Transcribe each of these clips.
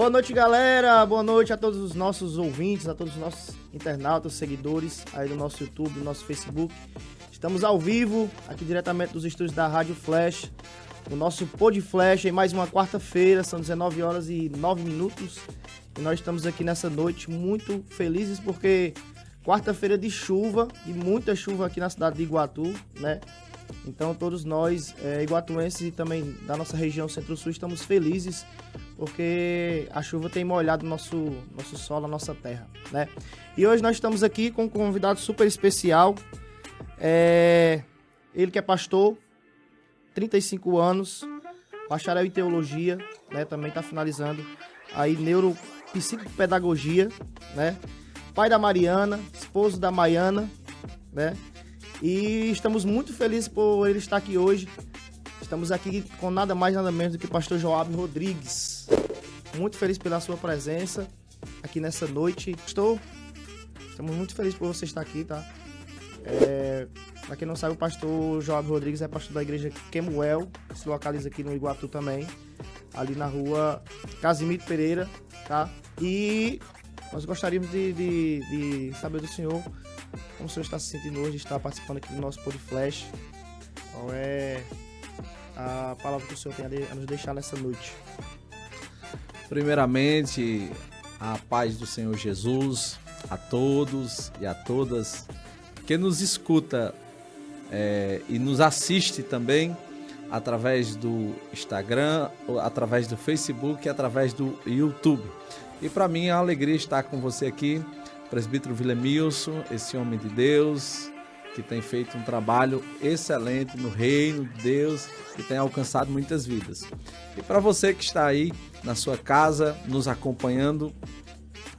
Boa noite, galera. Boa noite a todos os nossos ouvintes, a todos os nossos internautas, seguidores aí do nosso YouTube, do nosso Facebook. Estamos ao vivo, aqui diretamente dos estúdios da Rádio Flash, o nosso Pod Flash, em mais uma quarta-feira, são 19 horas e 9 minutos. E nós estamos aqui nessa noite muito felizes porque quarta-feira de chuva, e muita chuva aqui na cidade de Iguatu, né? Então todos nós, iguatuenses e também da nossa região Centro-Sul, estamos felizes porque a chuva tem molhado nosso solo, a nossa terra, né? E hoje nós estamos aqui com um convidado super especial, ele que é pastor, 35 anos, bacharel em teologia, né? Também está finalizando aí neuropsicopedagogia, né? Pai da Mariana, esposo da Maiana, né? E estamos muito felizes por ele estar aqui hoje. Estamos aqui com nada mais, nada menos do que o pastor Joab Rodrigues. Muito feliz pela sua presença aqui nessa noite. Estamos muito felizes por você estar aqui, tá? Para quem não sabe, o pastor Joab Rodrigues é pastor da igreja Kemuel, que se localiza aqui no Iguatu também, ali na rua Casimiro Pereira, tá? E nós gostaríamos de saber do senhor como o senhor está se sentindo hoje, está participando aqui do nosso Pod Flash. Qual é a palavra que o senhor tem a nos deixar nessa noite? Primeiramente, a paz do Senhor Jesus a todos e a todas que nos escuta e nos assiste também através do Instagram, através do Facebook e através do YouTube. E para mim é uma alegria estar com você aqui, presbítero Vilemilson, esse homem de Deus que tem feito um trabalho excelente no reino de Deus e tem alcançado muitas vidas. E para você que está aí na sua casa nos acompanhando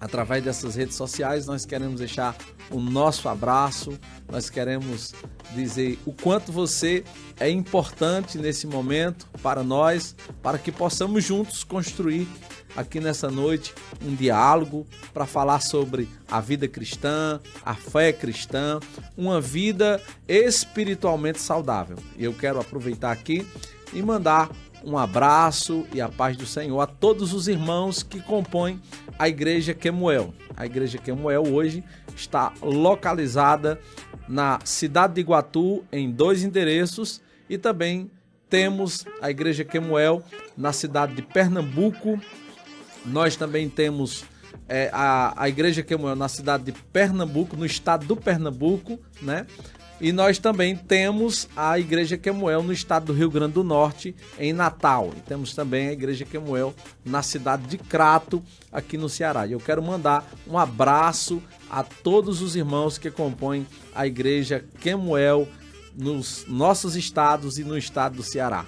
através dessas redes sociais, nós queremos deixar o nosso abraço, nós queremos dizer o quanto você é importante nesse momento para nós, para que possamos juntos construir aqui nessa noite um diálogo para falar sobre a vida cristã, a fé cristã, uma vida espiritualmente saudável. E eu quero aproveitar aqui e mandar um abraço e a paz do Senhor a todos os irmãos que compõem a Igreja Kemuel. A Igreja Kemuel hoje está localizada na cidade de Iguatu em 2 endereços e também temos a Igreja Kemuel na cidade de Pernambuco. Nós também temos a Igreja Kemuel na cidade de Pernambuco, no estado do Pernambuco, né? E nós também temos a Igreja Kemuel no estado do Rio Grande do Norte, em Natal. E temos também a Igreja Kemuel na cidade de Crato, aqui no Ceará. E eu quero mandar um abraço a todos os irmãos que compõem a Igreja Kemuel nos nossos estados e no estado do Ceará.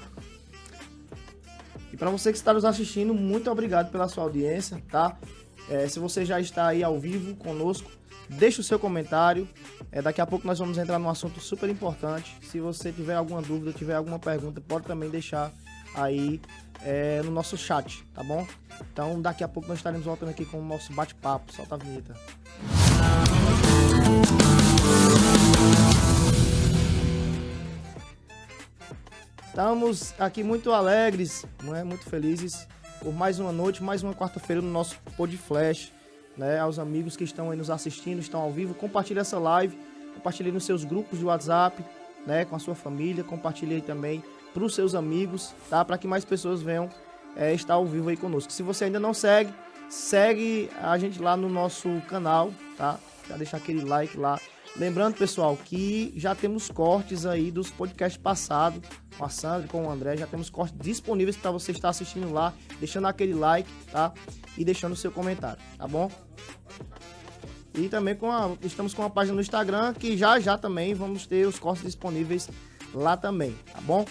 E para você que está nos assistindo, muito obrigado pela sua audiência, tá? Se você já está aí ao vivo conosco, deixe o seu comentário. Daqui a pouco nós vamos entrar num assunto super importante. Se você tiver alguma dúvida, tiver alguma pergunta, pode também deixar aí no nosso chat, tá bom? Então daqui a pouco nós estaremos voltando aqui com o nosso bate-papo. Solta a vinheta. Estamos aqui muito alegres, muito felizes por mais uma noite, mais uma quarta-feira no nosso Pod Flash, né? Aos amigos que estão aí nos assistindo, estão ao vivo, compartilhe essa live, compartilhe nos seus grupos de WhatsApp, né? Com a sua família, compartilhe aí também para os seus amigos, tá? Para que mais pessoas venham estar ao vivo aí conosco. Se você ainda não segue a gente lá no nosso canal, tá? Já deixar aquele like lá. Lembrando, pessoal, que já temos cortes aí dos podcasts passados, com a Sandra e com o André, já temos cortes disponíveis para você estar assistindo lá, deixando aquele like, tá? E deixando o seu comentário, tá bom? E também estamos com uma página no Instagram, que já também vamos ter os cortes disponíveis lá também, tá bom?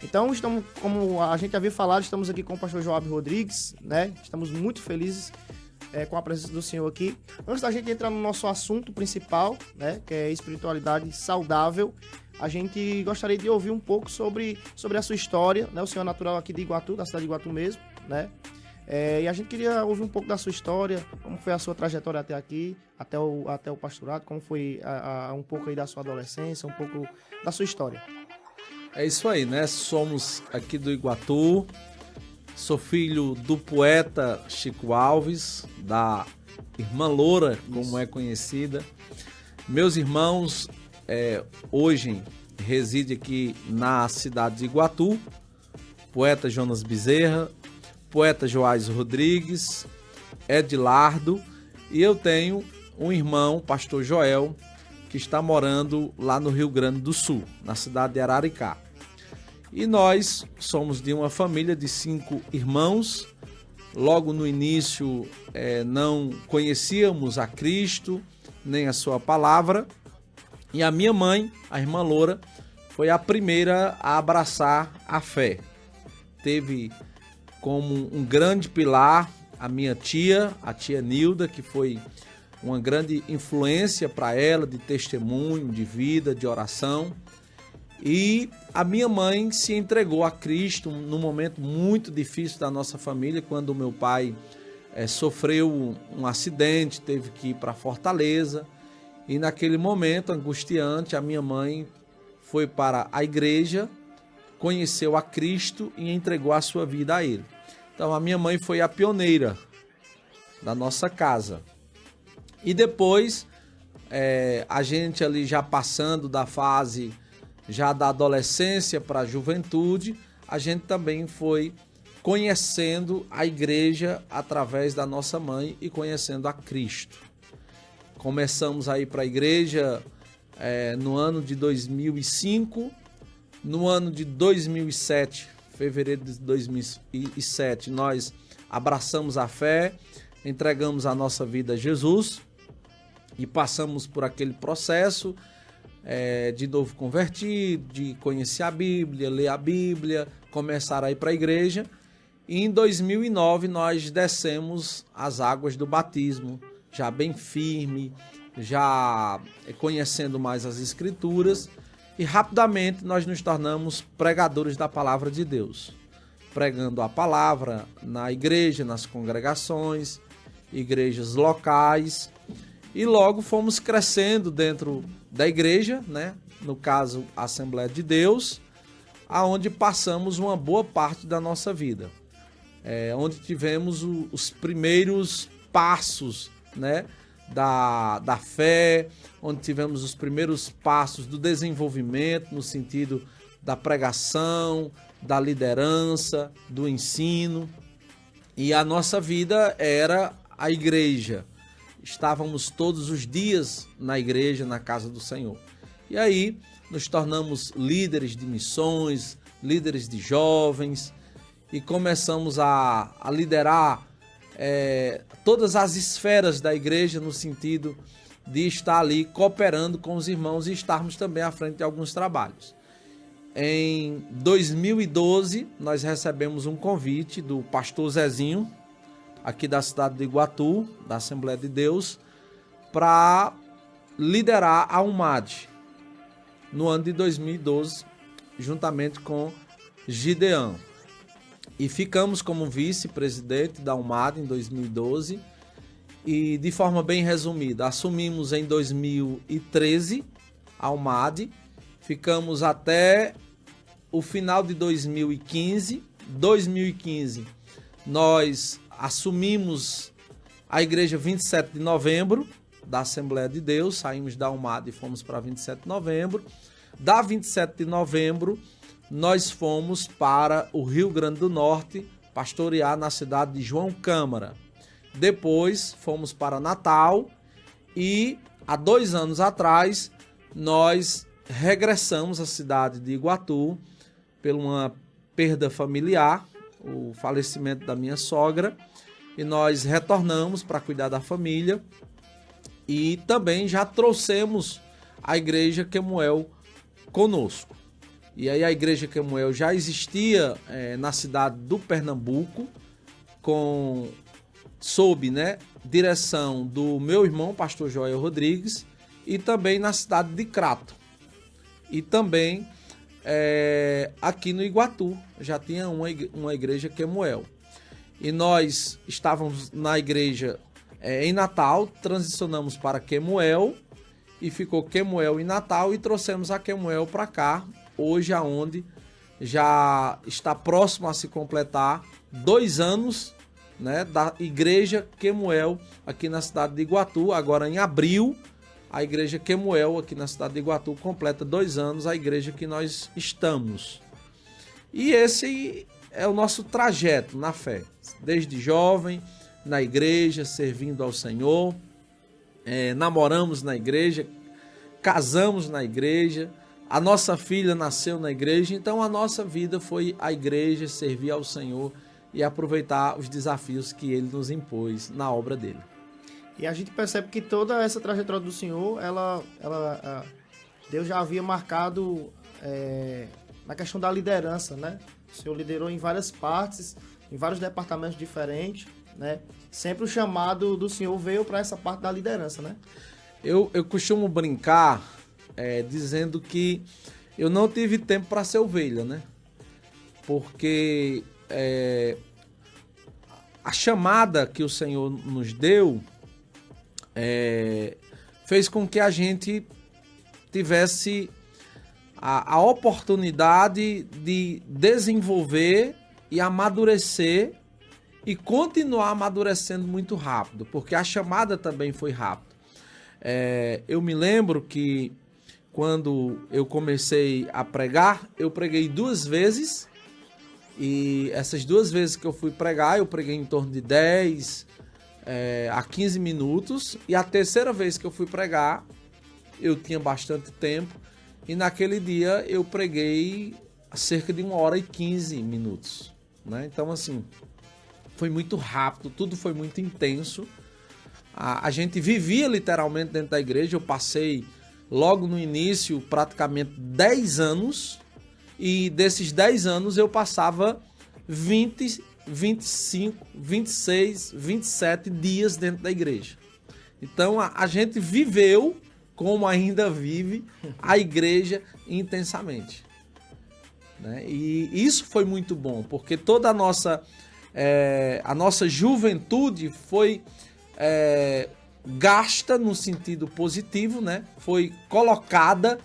Então, como a gente havia falado, estamos aqui com o pastor Joab Rodrigues, né? Estamos muito felizes com a presença do senhor aqui. Antes da gente entrar no nosso assunto principal, né, que é espiritualidade saudável, a gente gostaria de ouvir um pouco sobre a sua história, né? O senhor é natural aqui de Iguatu, da cidade de Iguatu mesmo, né? E a gente queria ouvir um pouco da sua história, como foi a sua trajetória até aqui, até o pastorado, como foi um pouco aí da sua adolescência, um pouco da sua história. É isso aí, né? Somos aqui do Iguatu, Sou filho do poeta Chico Alves, da irmã Loura, como é conhecida. Meus irmãos hoje residem aqui na cidade de Iguatu, poeta Jonas Bezerra, poeta Joás Rodrigues, Edilardo, e eu tenho um irmão, pastor Joel, que está morando lá no Rio Grande do Sul, na cidade de Araricá. E nós somos de uma família de 5 irmãos. Logo no início não conhecíamos a Cristo, nem a sua palavra. E a minha mãe, a irmã Loura, foi a primeira a abraçar a fé. Teve como um grande pilar a minha tia, a tia Nilda, que foi uma grande influência para ela, de testemunho, de vida, de oração. E a minha mãe se entregou a Cristo num momento muito difícil da nossa família, quando o meu pai sofreu um acidente, teve que ir para Fortaleza. E naquele momento angustiante, a minha mãe foi para a igreja, conheceu a Cristo e entregou a sua vida a Ele. Então a minha mãe foi a pioneira da nossa casa. E depois, a gente ali já passando da fase já da adolescência para a juventude, a gente também foi conhecendo a igreja através da nossa mãe e conhecendo a Cristo. Começamos a ir para a igreja no ano de 2005, no ano de 2007, fevereiro de 2007, nós abraçamos a fé, entregamos a nossa vida a Jesus e passamos por aquele processo de novo convertido, de conhecer a Bíblia, ler a Bíblia, começar a ir para a igreja. E em 2009 nós descemos as águas do batismo, já bem firme, já conhecendo mais as Escrituras, e rapidamente nós nos tornamos pregadores da palavra de Deus, pregando a palavra na igreja, nas congregações, igrejas locais, e logo fomos crescendo dentro da igreja, né? No caso, a Assembleia de Deus, aonde passamos uma boa parte da nossa vida, onde tivemos os primeiros passos, né? Da fé, onde tivemos os primeiros passos do desenvolvimento no sentido da pregação, da liderança, do ensino. E a nossa vida era a igreja. Estávamos todos os dias na igreja, na casa do Senhor. E aí nos tornamos líderes de missões, líderes de jovens, e começamos a liderar todas as esferas da igreja, no sentido de estar ali cooperando com os irmãos e estarmos também à frente de alguns trabalhos. Em 2012, nós recebemos um convite do pastor Zezinho, aqui da cidade de Iguatu, da Assembleia de Deus, para liderar a UMAD no ano de 2012, juntamente com Gideão. E ficamos como vice-presidente da UMAD em 2012 e, de forma bem resumida, assumimos em 2013 a UMAD, ficamos até o final de 2015. 2015 nós assumimos a igreja 27 de novembro da Assembleia de Deus, saímos da UMAD e fomos para 27 de novembro. Da 27 de novembro, nós fomos para o Rio Grande do Norte, pastorear na cidade de João Câmara. Depois fomos para Natal e há 2 anos atrás nós regressamos à cidade de Iguatu por uma perda familiar, o falecimento da minha sogra, e nós retornamos para cuidar da família e também já trouxemos a igreja Quemuel conosco. E aí a igreja Quemuel já existia na cidade do Pernambuco, sob direção do meu irmão, pastor Joel Rodrigues, e também na cidade de Crato. E também aqui no Iguatu já tinha uma igreja Quemuel. E nós estávamos na igreja em Natal, transicionamos para Quemuel e ficou Quemuel em Natal e trouxemos a Quemuel para cá, hoje aonde já está próximo a se completar 2 anos, né, da igreja Quemuel aqui na cidade de Iguatu. Agora em abril, a igreja Quemuel aqui na cidade de Iguatu completa 2 anos, a igreja que nós estamos. E esse é o nosso trajeto na fé, desde jovem, na igreja, servindo ao Senhor, namoramos na igreja, casamos na igreja, a nossa filha nasceu na igreja, então a nossa vida foi a igreja, servir ao Senhor e aproveitar os desafios que Ele nos impôs na obra dele. E a gente percebe que toda essa trajetória do Senhor, Deus já havia marcado na questão da liderança, né? O Senhor liderou em várias partes, em vários departamentos diferentes, né? Sempre o chamado do Senhor veio para essa parte da liderança, né? Eu costumo brincar dizendo que eu não tive tempo para ser ovelha, né? Porque a chamada que o Senhor nos deu fez com que a gente tivesse a oportunidade de desenvolver e amadurecer e continuar amadurecendo muito rápido, porque a chamada também foi rápida. Eu me lembro que quando eu comecei a pregar, eu preguei 2 vezes, e essas 2 vezes que eu fui pregar, eu preguei em torno de 10 a 15 minutos, e a terceira vez que eu fui pregar, eu tinha bastante tempo, e naquele dia eu preguei cerca de 1 hora e 15 minutos, né? Então, assim, foi muito rápido, tudo foi muito intenso. A gente vivia literalmente dentro da igreja. Eu passei logo no início praticamente 10 anos, e desses 10 anos eu passava 20, 25, 26, 27 dias dentro da igreja. Então a gente viveu, como ainda vive, a igreja intensamente, né? E isso foi muito bom, porque toda a nossa juventude foi gasta no sentido positivo, né? Foi colocada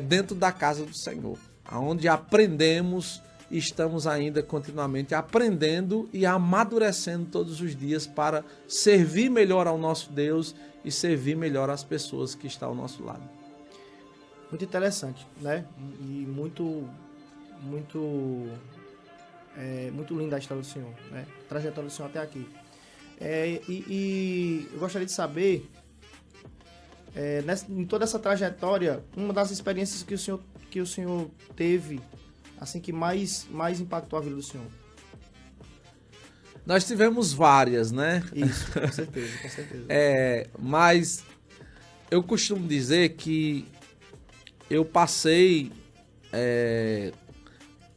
dentro da casa do Senhor, onde aprendemos e estamos ainda continuamente aprendendo e amadurecendo todos os dias para servir melhor ao nosso Deus e servir melhor às pessoas que estão ao nosso lado. Muito interessante, né? E muito linda a história do Senhor, né? A trajetória do Senhor até aqui. E eu gostaria de saber, em toda essa trajetória, uma das experiências que o Senhor teve, assim, que mais impactou a vida do Senhor. Nós tivemos várias, né? Isso, com certeza, com certeza. Mas eu costumo dizer que eu passei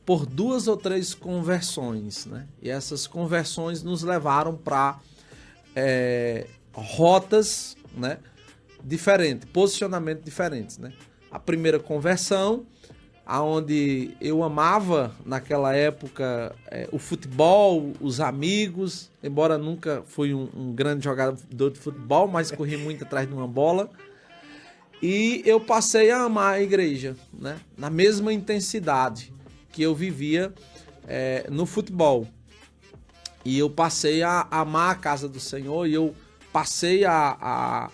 por 2 ou 3 conversões, né? E essas conversões nos levaram para rotas, né, diferentes, posicionamentos diferentes, né? A primeira conversão, aonde eu amava naquela época o futebol, os amigos, embora nunca fui um grande jogador de futebol, mas corri muito atrás de uma bola. E eu passei a amar a igreja, né, na mesma intensidade que eu vivia no futebol. E eu passei a amar a casa do Senhor, e eu passei a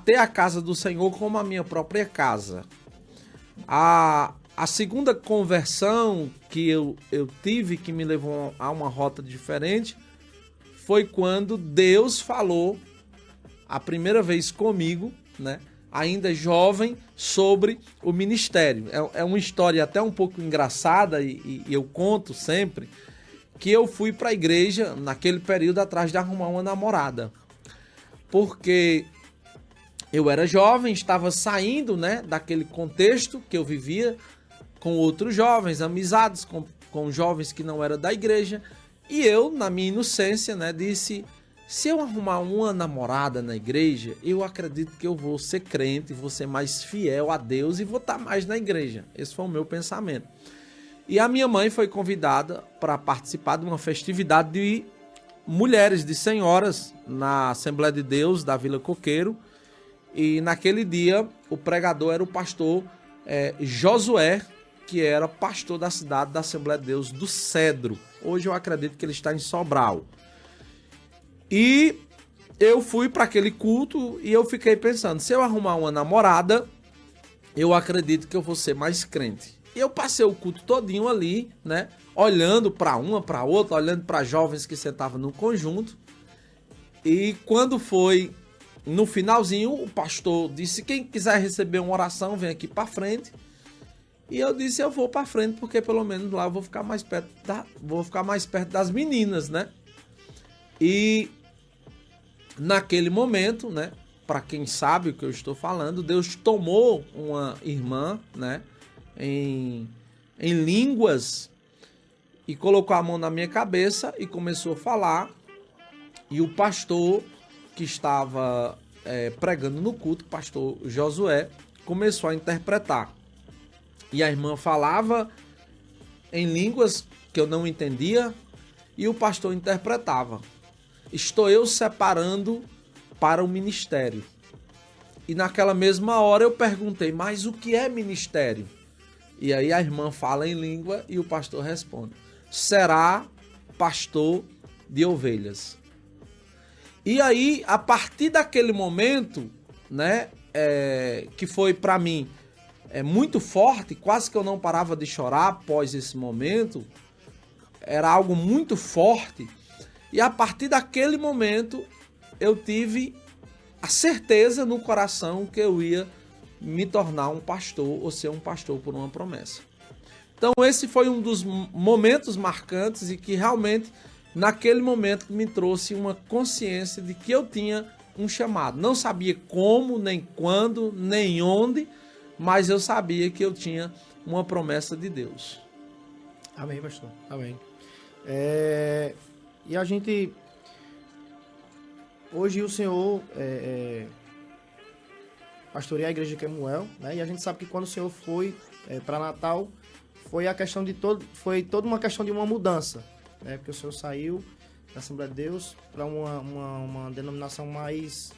ter a casa do Senhor como a minha própria casa. A segunda conversão que eu tive, que me levou a uma rota diferente, foi quando Deus falou a primeira vez comigo, né, ainda jovem, sobre o ministério. É uma história até um pouco engraçada, e eu conto sempre que eu fui para a igreja naquele período atrás de arrumar uma namorada. Porque eu era jovem, estava saindo, né, daquele contexto que eu vivia com outros jovens, amizades com jovens que não eram da igreja. E eu, na minha inocência, né, disse: se eu arrumar uma namorada na igreja, eu acredito que eu vou ser crente, vou ser mais fiel a Deus e vou estar mais na igreja. Esse foi o meu pensamento. E a minha mãe foi convidada para participar de uma festividade de mulheres, de senhoras, na Assembleia de Deus da Vila Coqueiro. E naquele dia o pregador era o pastor Josué, que era pastor da cidade da Assembleia de Deus do Cedro. Hoje eu acredito que ele está em Sobral. E eu fui para aquele culto e eu fiquei pensando, se eu arrumar uma namorada, eu acredito que eu vou ser mais crente. E eu passei o culto todinho ali, né? Olhando para uma, para outra, olhando para jovens que sentavam no conjunto. E quando foi no finalzinho, o pastor disse, quem quiser receber uma oração, vem aqui para frente. E eu disse, eu vou para frente, porque pelo menos lá eu vou ficar mais perto das meninas, né? E naquele momento, né? Para quem sabe o que eu estou falando, Deus tomou uma irmã, né? Em línguas, e colocou a mão na minha cabeça e começou a falar. E o pastor que estava pregando no culto, o pastor Josué, começou a interpretar. E a irmã falava em línguas que eu não entendia e o pastor interpretava. Estou eu separando para o ministério. E naquela mesma hora eu perguntei, mas o que é ministério? E aí a irmã fala em língua e o pastor responde, será pastor de ovelhas. E aí, a partir daquele momento, né, que foi para mim muito forte, quase que eu não parava de chorar após esse momento, era algo muito forte, e a partir daquele momento eu tive a certeza no coração que eu ia me tornar um pastor ou ser um pastor por uma promessa. Então esse foi um dos momentos marcantes e que realmente naquele momento me trouxe uma consciência de que eu tinha um chamado. Não sabia como, nem quando, nem onde, mas eu sabia que eu tinha uma promessa de Deus. Amém, pastor. Amém. E a gente... Hoje o senhor pastoreia a igreja de Quemuel, né? E a gente sabe que quando o senhor foi para Natal, foi toda uma questão de uma mudança, né? Porque o senhor saiu da Assembleia de Deus para uma denominação mais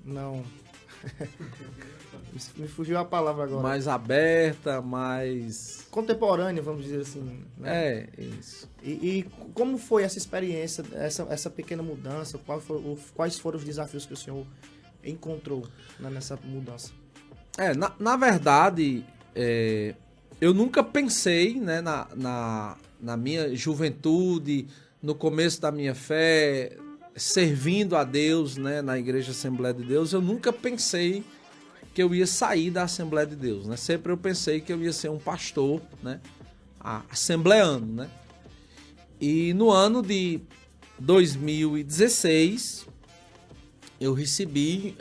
não me fugiu a palavra agora. Mais aberta, mais... contemporânea, vamos dizer assim. Né? Isso. E como foi essa experiência, essa pequena mudança? Quais foram os desafios que o senhor encontrou, né, nessa mudança? Na verdade, eu nunca pensei, né, na minha juventude, no começo da minha fé, servindo a Deus, né, na Igreja Assembleia de Deus, eu nunca pensei que eu ia sair da Assembleia de Deus, né? Sempre eu pensei que eu ia ser um pastor, né, assembleano, né? E no ano de 2016, eu recebi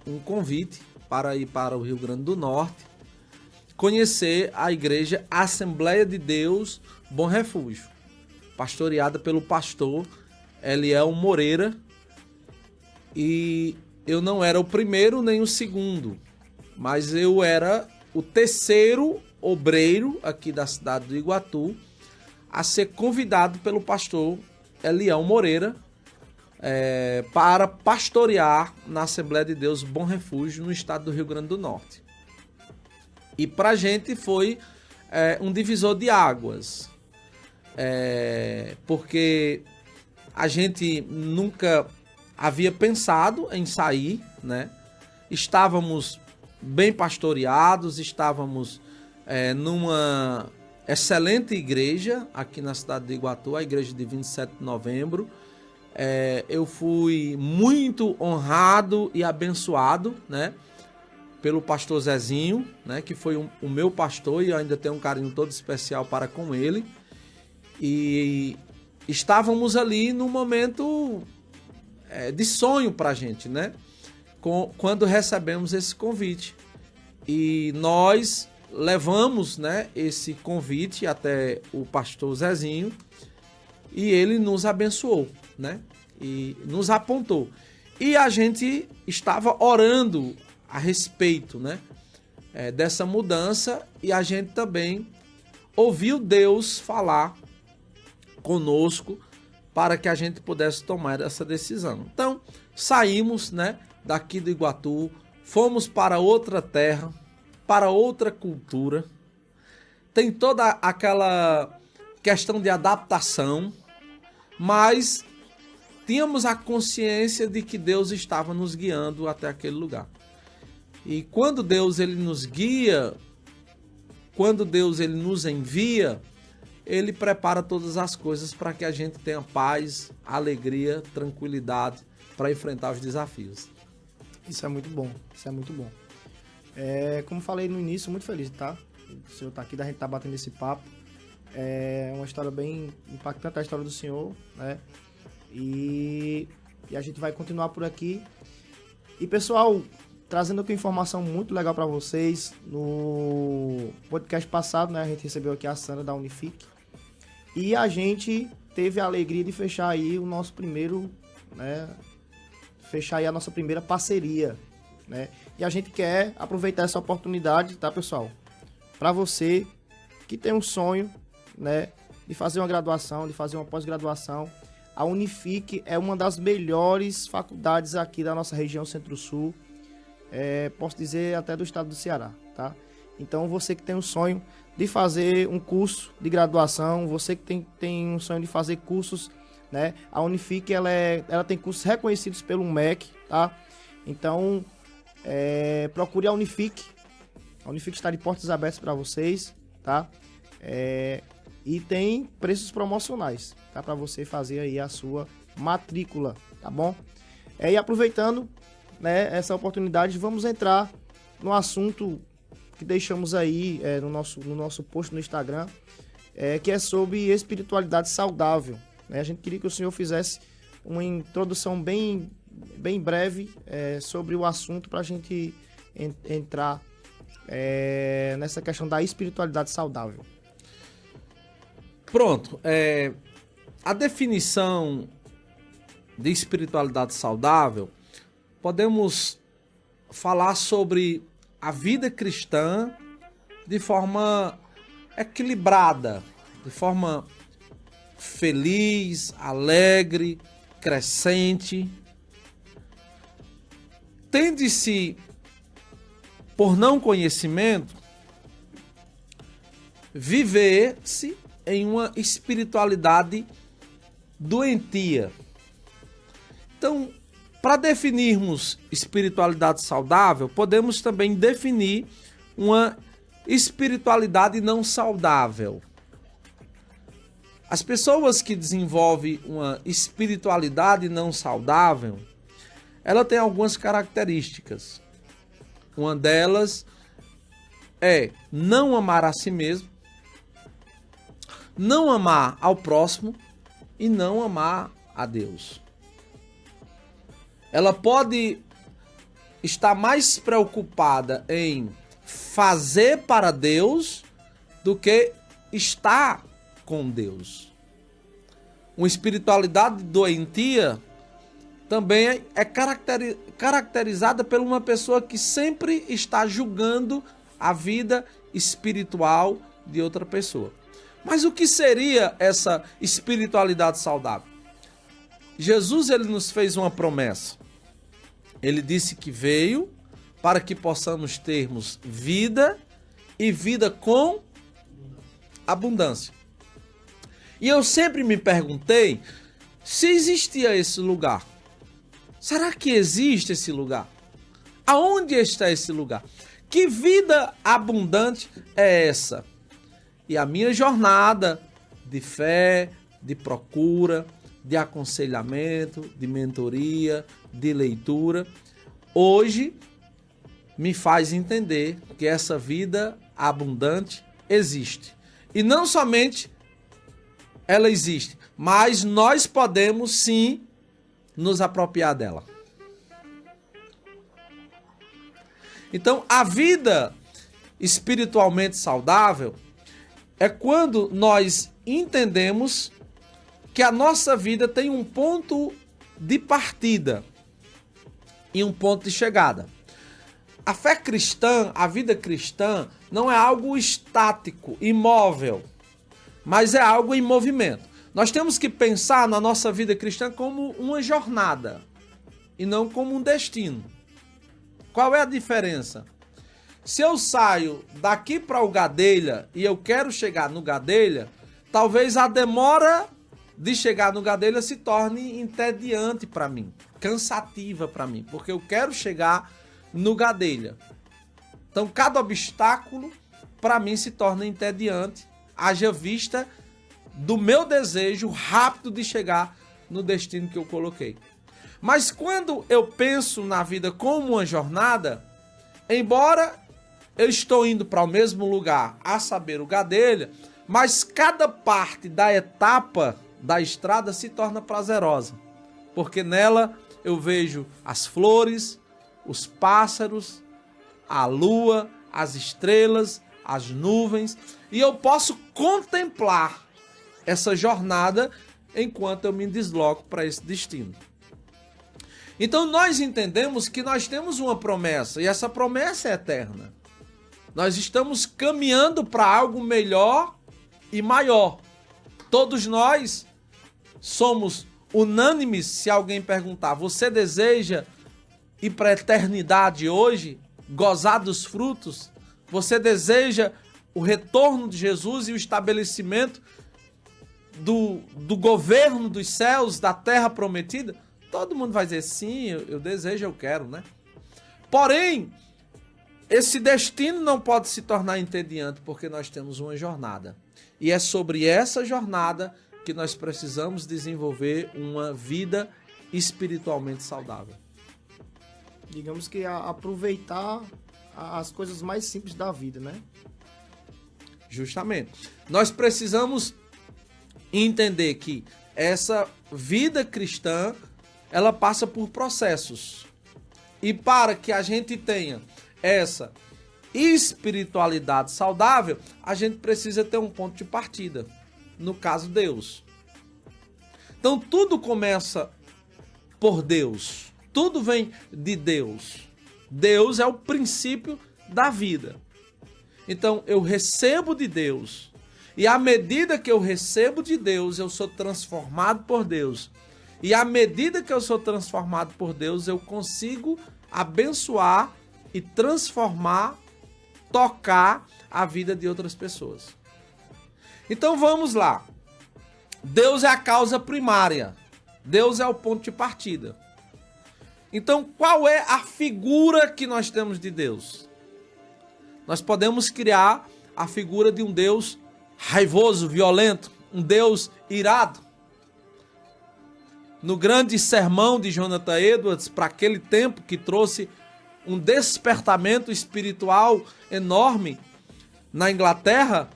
um convite para ir para o Rio Grande do Norte, conhecer a Igreja Assembleia de Deus Bom Refúgio, pastoreada pelo pastor Eliel Moreira, e eu não era o primeiro nem o segundo, mas eu era o terceiro obreiro aqui da cidade do Iguatu a ser convidado pelo pastor Eliel Moreira para pastorear na Assembleia de Deus Bom Refúgio no estado do Rio Grande do Norte. E pra gente foi um divisor de águas, porque a gente nunca havia pensado em sair, né? Estávamos bem pastoreados, estávamos numa excelente igreja aqui na cidade de Iguatu, a igreja de 27 de novembro. Eu fui muito honrado e abençoado, né, pelo pastor Zezinho, né, que foi o meu pastor, e eu ainda tenho um carinho todo especial para com ele. E estávamos ali num momento de sonho para a gente, né? Quando recebemos esse convite. E nós levamos, né, esse convite até o pastor Zezinho e ele nos abençoou, né? E nos apontou. E a gente estava orando a respeito, né, dessa mudança, e a gente também ouviu Deus falar conosco para que a gente pudesse tomar essa decisão. Então, saímos, né, daqui do Iguatu, fomos para outra terra, para outra cultura. Tem toda aquela questão de adaptação, mas tínhamos a consciência de que Deus estava nos guiando até aquele lugar. E quando Deus ele nos guia, quando Deus ele nos envia, ele prepara todas as coisas para que a gente tenha paz, alegria, tranquilidade para enfrentar os desafios. Isso é muito bom, isso é muito bom. Como falei no início, muito feliz, tá? O senhor tá aqui, da gente tá batendo esse papo. É uma história bem impactante, a história do senhor, né? E a gente vai continuar por aqui. E pessoal, trazendo aqui informação muito legal para vocês. No podcast passado, né, a gente recebeu aqui a Sandra da Unifique. E a gente teve a alegria de fechar aí o nosso primeiro, né, fechar aí a nossa primeira parceria, né? E a gente quer aproveitar essa oportunidade, tá, pessoal? Para você que tem um sonho, né, de fazer uma graduação, de fazer uma pós-graduação, a Unifique é uma das melhores faculdades aqui da nossa região Centro-Sul, posso dizer até do estado do Ceará, tá? Então você que tem um sonho de fazer um curso de graduação, você que tem um sonho de fazer cursos, né? A Unifique ela tem cursos reconhecidos pelo MEC, tá? Então procure a Unifique. A Unifique está de portas abertas para vocês, tá? E tem preços promocionais, tá? Para você fazer aí a sua matrícula, tá bom? E aproveitando, né, essa oportunidade, vamos entrar no assunto que deixamos aí no nosso post no Instagram, que é sobre espiritualidade saudável, né? A gente queria que o senhor fizesse uma introdução bem breve sobre o assunto para a gente entrar nessa questão da espiritualidade saudável. Pronto. A definição de espiritualidade saudável, podemos falar sobre a vida cristã de forma equilibrada, de forma feliz, alegre, crescente. Tende-se, por não conhecimento, viver-se em uma espiritualidade doentia. Então, para definirmos espiritualidade saudável, podemos também definir uma espiritualidade não saudável. As pessoas que desenvolvem uma espiritualidade não saudável, ela tem algumas características. Uma delas é não amar a si mesmo, não amar ao próximo e não amar a Deus. Ela pode estar mais preocupada em fazer para Deus do que estar com Deus. Uma espiritualidade doentia também é caracterizada por uma pessoa que sempre está julgando a vida espiritual de outra pessoa. Mas o que seria essa espiritualidade saudável? Jesus ele nos fez uma promessa. Ele disse que veio para que possamos termos vida e vida com abundância. E eu sempre me perguntei se existia esse lugar. Será que existe esse lugar? Aonde está esse lugar? Que vida abundante é essa? E a minha jornada de fé, de procura, de aconselhamento, de mentoria, de leitura, hoje me faz entender que essa vida abundante existe. E não somente ela existe, mas nós podemos sim nos apropriar dela. Então, a vida espiritualmente saudável é quando nós entendemos que a nossa vida tem um ponto de partida e um ponto de chegada. A fé cristã, a vida cristã, não é algo estático, imóvel, mas é algo em movimento. Nós temos que pensar na nossa vida cristã como uma jornada e não como um destino. Qual é a diferença? Se eu saio daqui para o Gadelha e eu quero chegar no Gadelha, talvez a demora de chegar no Gadelha se torne entediante para mim, cansativa para mim, porque eu quero chegar no Gadelha. Então, cada obstáculo para mim se torna entediante, haja vista do meu desejo rápido de chegar no destino que eu coloquei. Mas quando eu penso na vida como uma jornada, embora eu estou indo para o mesmo lugar, a saber, o Gadelha, mas cada parte da etapa da estrada se torna prazerosa, porque nela eu vejo as flores, os pássaros, a lua, as estrelas, as nuvens, e eu posso contemplar essa jornada enquanto eu me desloco para esse destino. Então nós entendemos que nós temos uma promessa, e essa promessa é eterna. Nós estamos caminhando para algo melhor e maior. Todos nós somos unânimes se alguém perguntar: você deseja ir para a eternidade hoje? Gozar dos frutos? Você deseja o retorno de Jesus e o estabelecimento do governo dos céus, da terra prometida? Todo mundo vai dizer sim, eu desejo, eu quero, né? Porém, esse destino não pode se tornar entediante porque nós temos uma jornada. E é sobre essa jornada que nós precisamos desenvolver uma vida espiritualmente saudável. Digamos que aproveitar as coisas mais simples da vida, né? Justamente. Nós precisamos entender que essa vida cristã, ela passa por processos. E para que a gente tenha essa espiritualidade saudável, a gente precisa ter um ponto de partida. No caso, Deus. Então tudo começa por Deus. Tudo vem de Deus. Deus é o princípio da vida. Então eu recebo de Deus. E à medida que eu recebo de Deus, eu sou transformado por Deus. E à medida que eu sou transformado por Deus, eu consigo abençoar e transformar, tocar a vida de outras pessoas. Então vamos lá. Deus é a causa primária. Deus é o ponto de partida. Então qual é a figura que nós temos de Deus? Nós podemos criar a figura de um Deus raivoso, violento, um Deus irado. No grande sermão de Jonathan Edwards, para aquele tempo que trouxe um despertamento espiritual enorme na Inglaterra,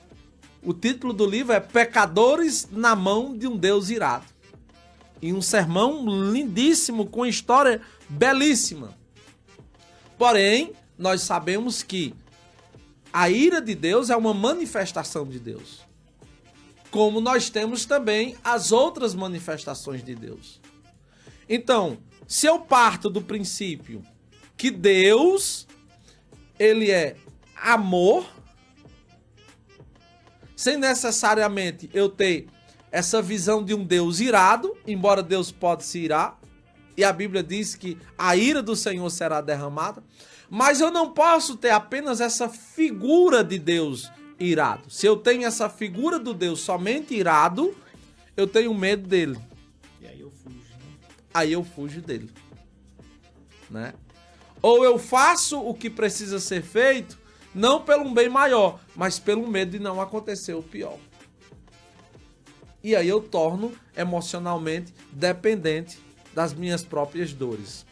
o título do livro é Pecadores na Mão de um Deus Irado. E um sermão lindíssimo, com história belíssima. Porém, nós sabemos que a ira de Deus é uma manifestação de Deus. Como nós temos também as outras manifestações de Deus. Então, se eu parto do princípio que Deus, ele é amor, sem necessariamente eu ter essa visão de um Deus irado, embora Deus pode se irar, e a Bíblia diz que a ira do Senhor será derramada, mas eu não posso ter apenas essa figura de Deus irado. Se eu tenho essa figura do Deus somente irado, eu tenho medo dele. E aí eu fujo, né? Aí eu fujo dele, né? Ou eu faço o que precisa ser feito, não pelo um bem maior, mas pelo medo de não acontecer o pior. E aí eu torno emocionalmente dependente das minhas próprias dores.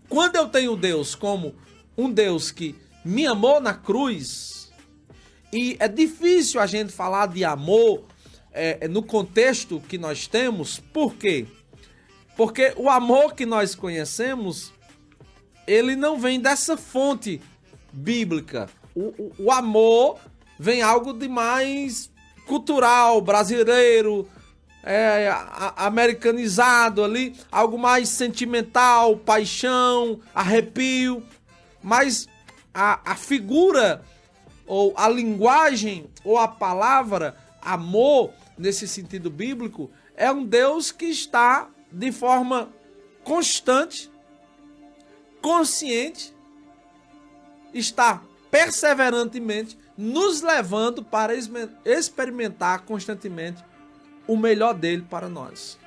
Quando eu tenho Deus como um Deus que me amou na cruz, e é difícil a gente falar de amor no contexto que nós temos, por quê? Porque o amor que nós conhecemos, ele não vem dessa fonte bíblica. O amor vem algo de mais cultural, brasileiro, americanizado ali, algo mais sentimental, paixão, arrepio. Mas a figura, ou a linguagem, ou a palavra amor, nesse sentido bíblico, é um Deus que está de forma constante, consciente, está perseverantemente nos levando para experimentar constantemente o melhor dele para nós.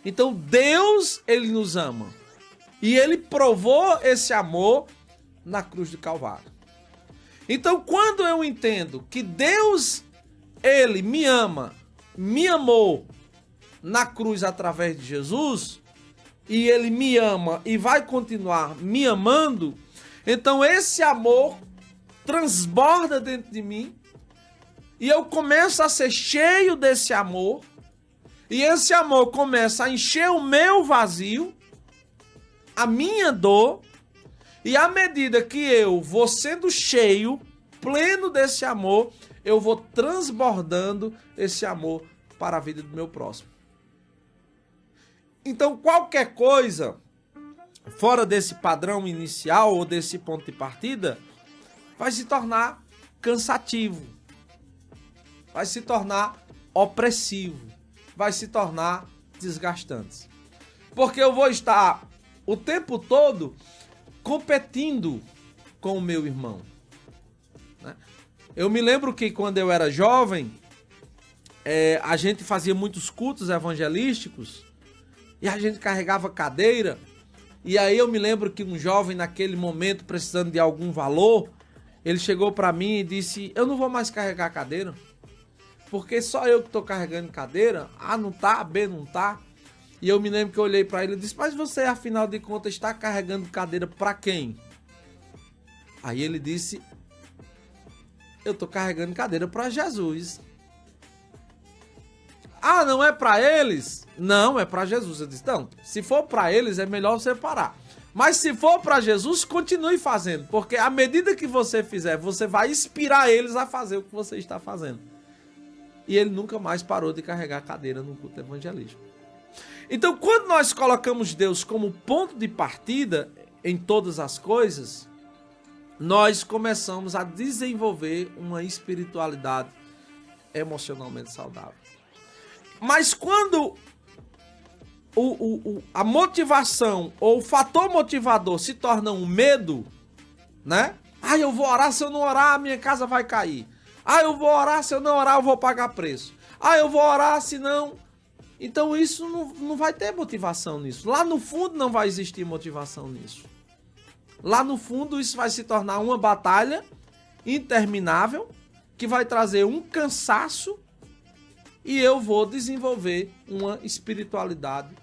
Então Deus, ele nos ama. E ele provou esse amor na cruz do Calvário. Então quando eu entendo que Deus, ele me ama, me amou na cruz através de Jesus, e ele me ama e vai continuar me amando, então esse amor transborda dentro de mim e eu começo a ser cheio desse amor, e esse amor começa a encher o meu vazio, a minha dor, e à medida que eu vou sendo cheio, pleno desse amor, eu vou transbordando esse amor para a vida do meu próximo. Então, qualquer coisa fora desse padrão inicial ou desse ponto de partida vai se tornar cansativo, vai se tornar opressivo, vai se tornar desgastante. Porque eu vou estar o tempo todo competindo com o meu irmão. Eu me lembro que quando eu era jovem, a gente fazia muitos cultos evangelísticos e a gente carregava cadeira. E aí eu me lembro que um jovem naquele momento, precisando de algum valor, ele chegou para mim e disse: eu não vou mais carregar cadeira, porque só eu que estou carregando cadeira. A não tá, B não tá. E eu me lembro que eu olhei para ele e disse: mas você, afinal de contas, está carregando cadeira para quem? Aí ele disse: eu estou carregando cadeira para Jesus. Ah, não é para eles? Não, é para Jesus. Eu disse: não, se for para eles é melhor você parar. Mas se for para Jesus, continue fazendo, porque à medida que você fizer, você vai inspirar eles a fazer o que você está fazendo. E ele nunca mais parou de carregar cadeira no culto evangelístico. Então, quando nós colocamos Deus como ponto de partida em todas as coisas, nós começamos a desenvolver uma espiritualidade emocionalmente saudável. Mas quando a motivação ou o fator motivador se torna um medo, né? Ah, eu vou orar, se eu não orar, a minha casa vai cair. Ah, eu vou orar, se eu não orar, eu vou pagar preço. Ah, eu vou orar, se não... Então isso não vai ter motivação nisso. Lá no fundo não vai existir motivação nisso. Lá no fundo isso vai se tornar uma batalha interminável, que vai trazer um cansaço, e eu vou desenvolver uma espiritualidade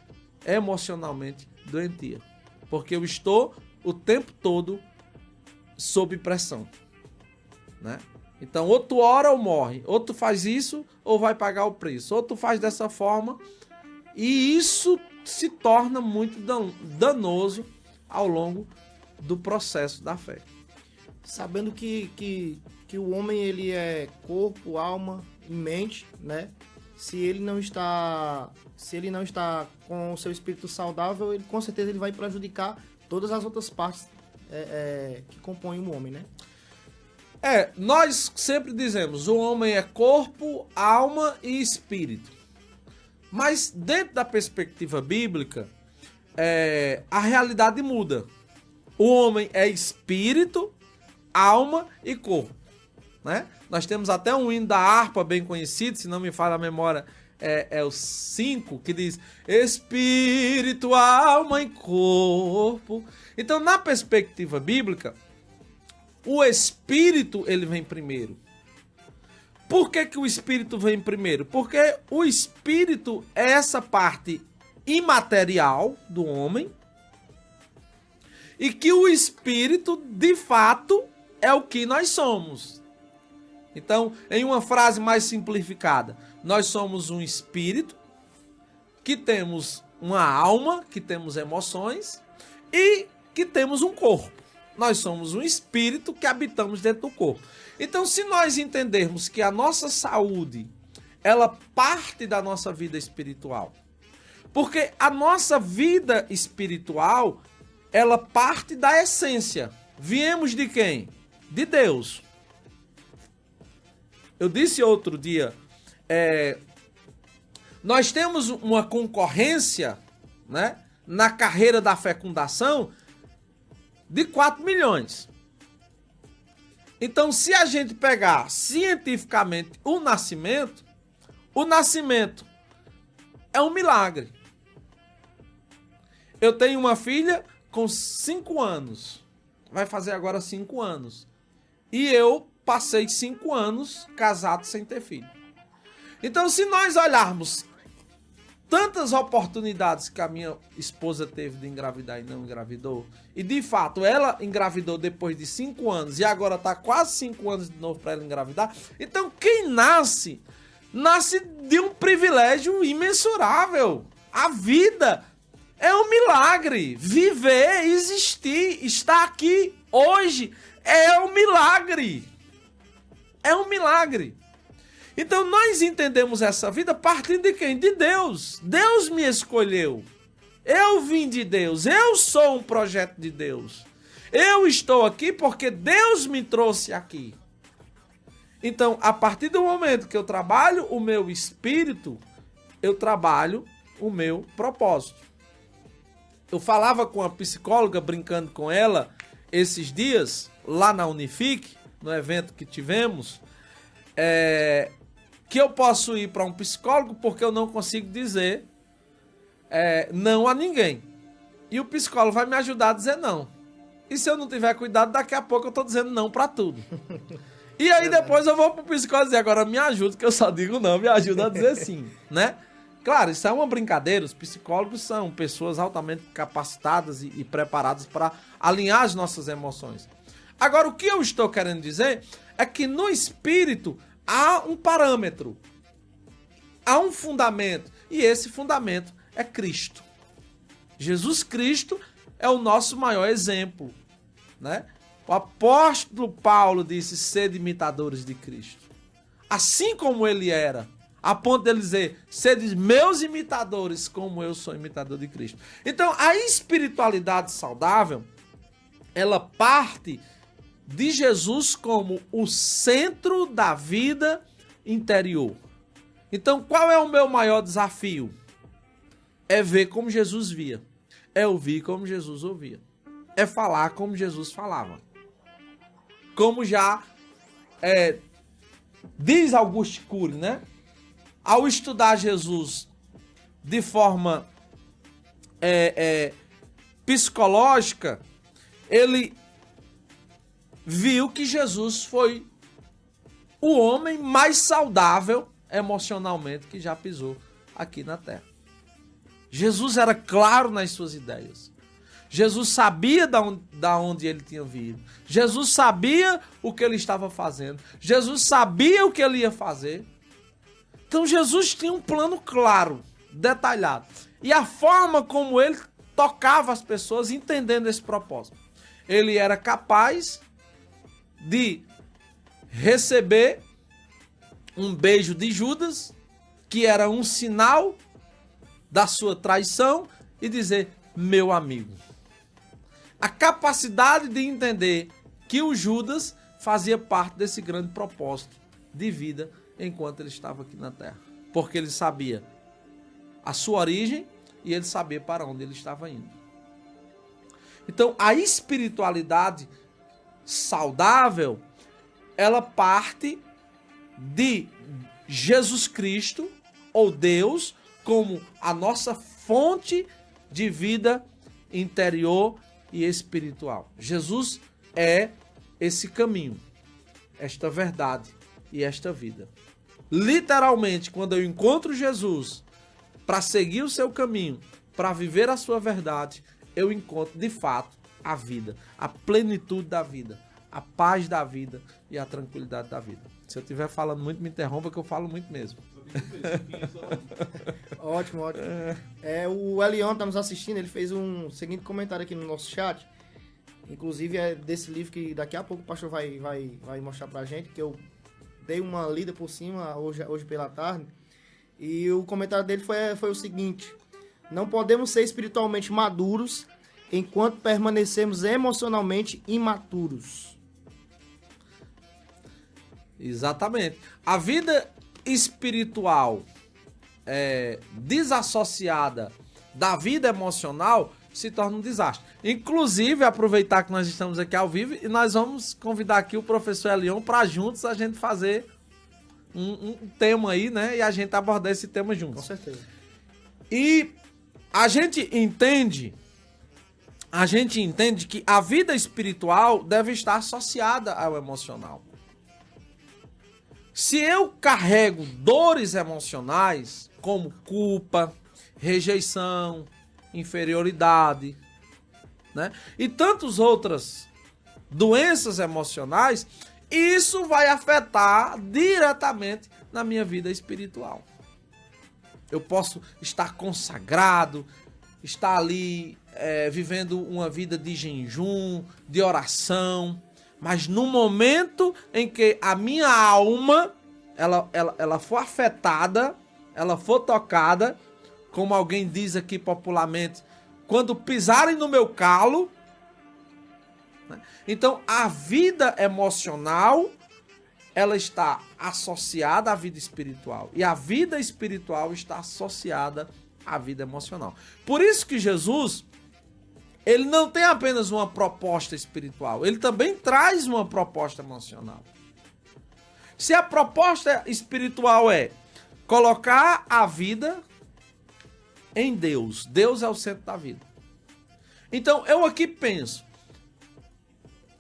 emocionalmente doentia. Porque eu estou o tempo todo sob pressão, né? Então, ou tu ora ou morre, ou tu faz isso ou vai pagar o preço, ou tu faz dessa forma, e isso se torna muito danoso ao longo do processo da fé. Sabendo que o homem ele é corpo, alma e mente, né? Se ele não está com o seu espírito saudável, ele com certeza ele vai prejudicar todas as outras partes que compõem o homem, né? Nós sempre dizemos, o homem é corpo, alma e espírito. Mas dentro da perspectiva bíblica, a realidade muda. O homem é espírito, alma e corpo, né? Nós temos até um hino da harpa bem conhecido, se não me falha a memória, é o 5, que diz: espírito, alma e corpo. Então, na perspectiva bíblica, o espírito ele vem primeiro. Por que o espírito vem primeiro? Porque o espírito é essa parte imaterial do homem, e que o espírito, de fato, é o que nós somos. Então, em uma frase mais simplificada, nós somos um espírito, que temos uma alma, que temos emoções e que temos um corpo. Nós somos um espírito que habitamos dentro do corpo. Então, se nós entendermos que a nossa saúde, ela parte da nossa vida espiritual, porque a nossa vida espiritual, ela parte da essência. Viemos de quem? De Deus. Eu disse outro dia, nós temos uma concorrência, né, na carreira da fecundação de 4 milhões. Então, se a gente pegar cientificamente o nascimento é um milagre. Eu tenho uma filha com 5 anos. Vai fazer agora 5 anos. E eu passei 5 anos casado sem ter filho. Então, se nós olharmos tantas oportunidades que a minha esposa teve de engravidar e não engravidou, e de fato ela engravidou depois de 5 anos e agora está quase 5 anos de novo para ela engravidar, então quem nasce de um privilégio imensurável. A vida é um milagre. Viver, existir, estar aqui hoje é um milagre. É um milagre. Então nós entendemos essa vida partindo de quem? De Deus. Deus me escolheu. Eu vim de Deus. Eu sou um projeto de Deus. Eu estou aqui porque Deus me trouxe aqui. Então, a partir do momento que eu trabalho o meu espírito, eu trabalho o meu propósito. Eu falava com a psicóloga, brincando com ela, esses dias, lá na Unifique, no evento que tivemos, que eu posso ir para um psicólogo porque eu não consigo dizer não a ninguém. E o psicólogo vai me ajudar a dizer não. E se eu não tiver cuidado, daqui a pouco eu estou dizendo não para tudo. E aí depois eu vou pro psicólogo dizer, agora me ajuda, que eu só digo não, me ajuda a dizer sim, né? Claro, isso é uma brincadeira, os psicólogos são pessoas altamente capacitadas e preparadas para alinhar as nossas emoções. Agora, o que eu estou querendo dizer é que no espírito há um parâmetro, há um fundamento, e esse fundamento é Cristo. Jesus Cristo é o nosso maior exemplo, né? O apóstolo Paulo disse, sede imitadores de Cristo. Assim como ele era, a ponto de ele dizer, sede meus imitadores, como eu sou imitador de Cristo. Então, a espiritualidade saudável, ela parte de Jesus como o centro da vida interior. Então, qual é o meu maior desafio? É ver como Jesus via. É ouvir como Jesus ouvia. É falar como Jesus falava. Como já diz Auguste Cury, né? Ao estudar Jesus de forma psicológica, ele viu que Jesus foi o homem mais saudável emocionalmente que já pisou aqui na Terra. Jesus era claro nas suas ideias. Jesus sabia da onde ele tinha vindo. Jesus sabia o que ele estava fazendo. Jesus sabia o que ele ia fazer. Então Jesus tinha um plano claro, detalhado. E a forma como ele tocava as pessoas entendendo esse propósito. Ele era capaz de receber um beijo de Judas, que era um sinal da sua traição, e dizer, meu amigo. A capacidade de entender que o Judas fazia parte desse grande propósito de vida enquanto ele estava aqui na Terra. Porque ele sabia a sua origem e ele sabia para onde ele estava indo. Então, a espiritualidade saudável, ela parte de Jesus Cristo, ou Deus, como a nossa fonte de vida interior e espiritual. Jesus é esse caminho, esta verdade e esta vida. Literalmente, quando eu encontro Jesus para seguir o seu caminho, para viver a sua verdade, eu encontro de fato a vida, a plenitude da vida, a paz da vida e a tranquilidade da vida. Se eu estiver falando muito, me interrompa, que eu falo muito mesmo. Ótimo, ótimo. O Elion está nos assistindo, ele fez um seguinte comentário aqui no nosso chat. Inclusive é desse livro que daqui a pouco o pastor vai mostrar pra gente, que eu dei uma lida por cima hoje pela tarde. E o comentário dele foi o seguinte: não podemos ser espiritualmente maduros enquanto permanecemos emocionalmente imaturos. Exatamente. A vida espiritual desassociada da vida emocional, se torna um desastre. Inclusive, aproveitar que nós estamos aqui ao vivo, e nós vamos convidar aqui o professor Elion para juntos a gente fazer um tema aí, né? E a gente abordar esse tema juntos. Com certeza. E a gente entende que a vida espiritual deve estar associada ao emocional. Se eu carrego dores emocionais, como culpa, rejeição, inferioridade, né? E tantas outras doenças emocionais, isso vai afetar diretamente na minha vida espiritual. Eu posso estar consagrado, estar ali vivendo uma vida de jejum, de oração, mas no momento em que a minha alma ela for afetada, ela for tocada, como alguém diz aqui popularmente, quando pisarem no meu calo, né? Então a vida emocional ela está associada à vida espiritual e a vida espiritual está associada à vida emocional. Por isso que Jesus, ele não tem apenas uma proposta espiritual, ele também traz uma proposta emocional. Se a proposta espiritual é colocar a vida em Deus, Deus é o centro da vida. Então eu aqui penso,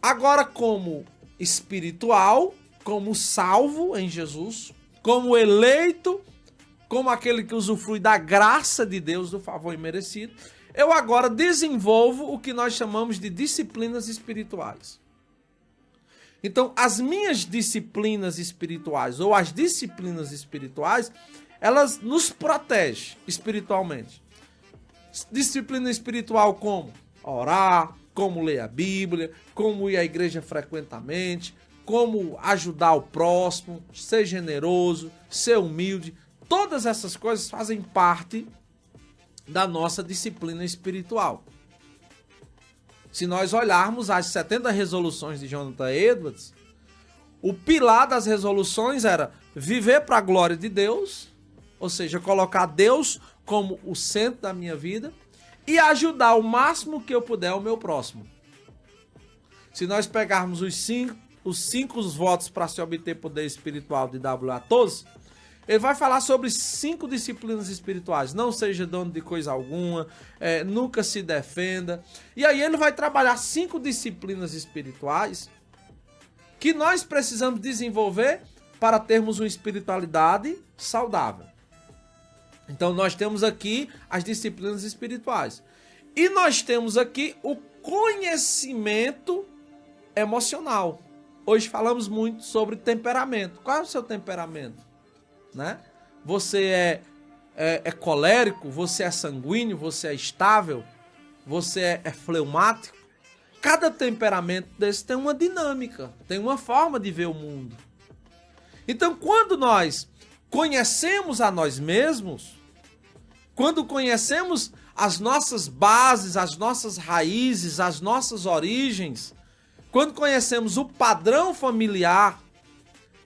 agora como espiritual, como salvo em Jesus, como eleito, como aquele que usufrui da graça de Deus, do favor imerecido, eu agora desenvolvo o que nós chamamos de disciplinas espirituais. Então, as minhas disciplinas espirituais, ou as disciplinas espirituais, elas nos protegem espiritualmente. Disciplina espiritual como orar, como ler a Bíblia, como ir à igreja frequentemente, como ajudar o próximo, ser generoso, ser humilde. Todas essas coisas fazem parte da nossa disciplina espiritual. Se nós olharmos as 70 resoluções de Jonathan Edwards, o pilar das resoluções era viver para a glória de Deus, ou seja, colocar Deus como o centro da minha vida e ajudar o máximo que eu puder o meu próximo. Se nós pegarmos os cinco votos para se obter poder espiritual de W.A. Tozer, ele vai falar sobre 5 disciplinas espirituais. Não seja dono de coisa alguma, nunca se defenda. E aí ele vai trabalhar 5 disciplinas espirituais que nós precisamos desenvolver para termos uma espiritualidade saudável. Então nós temos aqui as disciplinas espirituais. E nós temos aqui o conhecimento emocional. Hoje falamos muito sobre temperamento. Qual é o seu temperamento? Né? Você é colérico? Você é sanguíneo? Você é estável? Você é fleumático? Cada temperamento desse tem uma dinâmica, tem uma forma de ver o mundo. Então, quando nós conhecemos a nós mesmos, quando conhecemos as nossas bases, as nossas raízes, as nossas origens, quando conhecemos o padrão familiar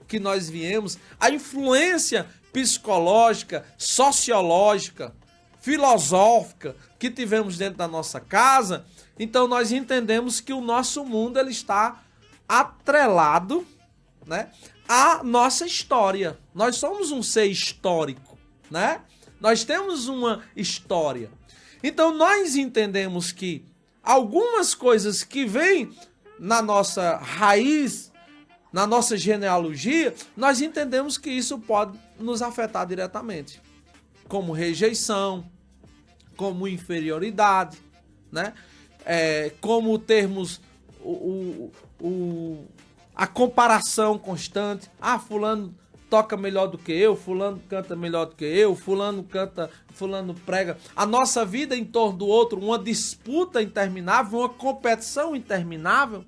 que nós viemos, a influência psicológica, sociológica, filosófica que tivemos dentro da nossa casa, então nós entendemos que o nosso mundo ele está atrelado, né, à nossa história. Nós somos um ser histórico, né? Nós temos uma história. Então nós entendemos que algumas coisas que vêm na nossa raiz, na nossa genealogia, nós entendemos que isso pode nos afetar diretamente. Como rejeição, como inferioridade, né? Como termos a comparação constante. Ah, fulano toca melhor do que eu, fulano canta melhor do que eu, fulano canta, fulano prega. A nossa vida em torno do outro, uma disputa interminável, uma competição interminável,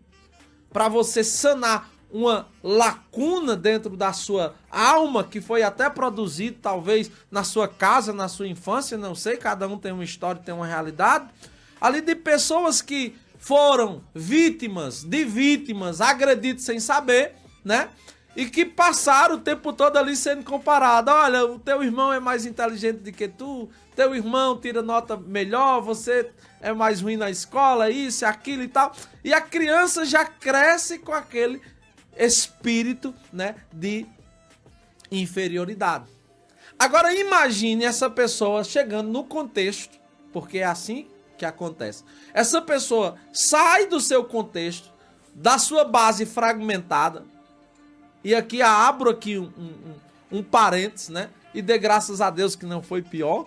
para você sanar uma lacuna dentro da sua alma, que foi até produzido talvez na sua casa, na sua infância, não sei, cada um tem uma história, tem uma realidade, ali de pessoas que foram vítimas, agredidos sem saber, né? e que passaram o tempo todo ali sendo comparados. Olha, o teu irmão é mais inteligente do que tu, teu irmão tira nota melhor, você é mais ruim na escola, isso, aquilo e tal. E a criança já cresce com aquele espírito, né, de inferioridade. Agora imagine essa pessoa chegando no contexto, porque é assim que acontece. Essa pessoa sai do seu contexto, da sua base fragmentada, e aqui abro aqui um parênteses, né? E dê graças a Deus que não foi pior.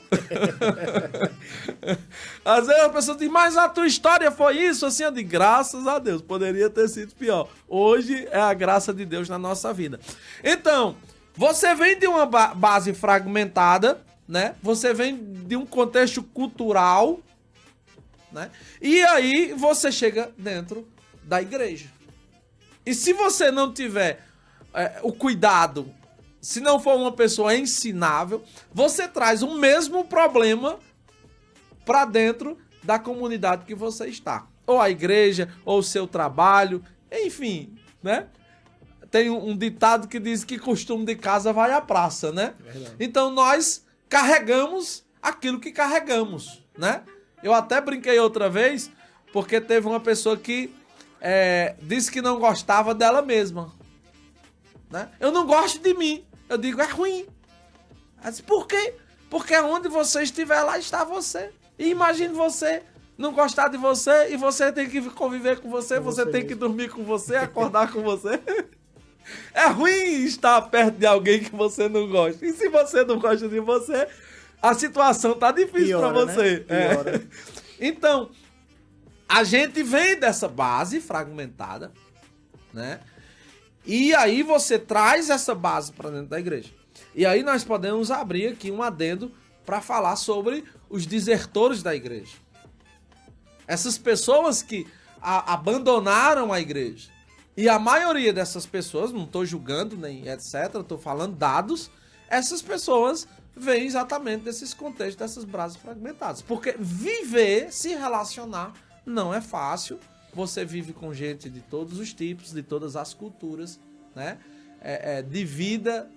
Às vezes a pessoa diz, mas a tua história foi isso? Assim, eu digo, graças a Deus, poderia ter sido pior. Hoje é a graça de Deus na nossa vida. Então, você vem de uma base fragmentada, né? Você vem de um contexto cultural, né? E aí você chega dentro da igreja. E se você não tiver o cuidado, se não for uma pessoa ensinável, você traz o mesmo problema para dentro da comunidade que você está. Ou a igreja, ou o seu trabalho, enfim, né? Tem um ditado que diz que costume de casa vai à praça, né? Verdade. Então nós carregamos aquilo que carregamos, né? Eu até brinquei outra vez, porque teve uma pessoa que disse que não gostava dela mesma, né? Eu não gosto de mim. Eu digo, é ruim. Ela disse, por quê? Porque onde você estiver, lá está você. E imagine você não gostar de você e você tem que conviver com você, você tem que dormir com você, acordar com você. É ruim estar perto de alguém que você não gosta. E se você não gosta de você, a situação tá difícil para você. Né? Então, a gente vem dessa base fragmentada, né? E aí você traz essa base para dentro da igreja. E aí nós podemos abrir aqui um adendo para falar sobre os desertores da igreja. Essas pessoas que abandonaram a igreja. E a maioria dessas pessoas, não estou julgando nem etc, estou falando dados, essas pessoas vêm exatamente desses contextos, dessas bases fragmentadas. Porque viver, se relacionar, não é fácil. Você vive com gente de todos os tipos, de todas as culturas, né? De vida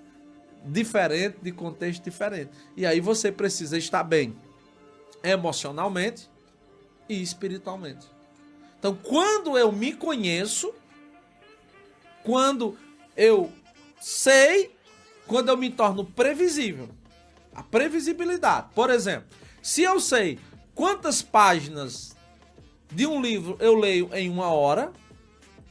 diferente, de contexto diferente. E aí você precisa estar bem emocionalmente e espiritualmente. Então, quando eu me conheço, quando eu sei, quando eu me torno previsível, a previsibilidade. Por exemplo, se eu sei quantas páginas de um livro eu leio em 1 hora,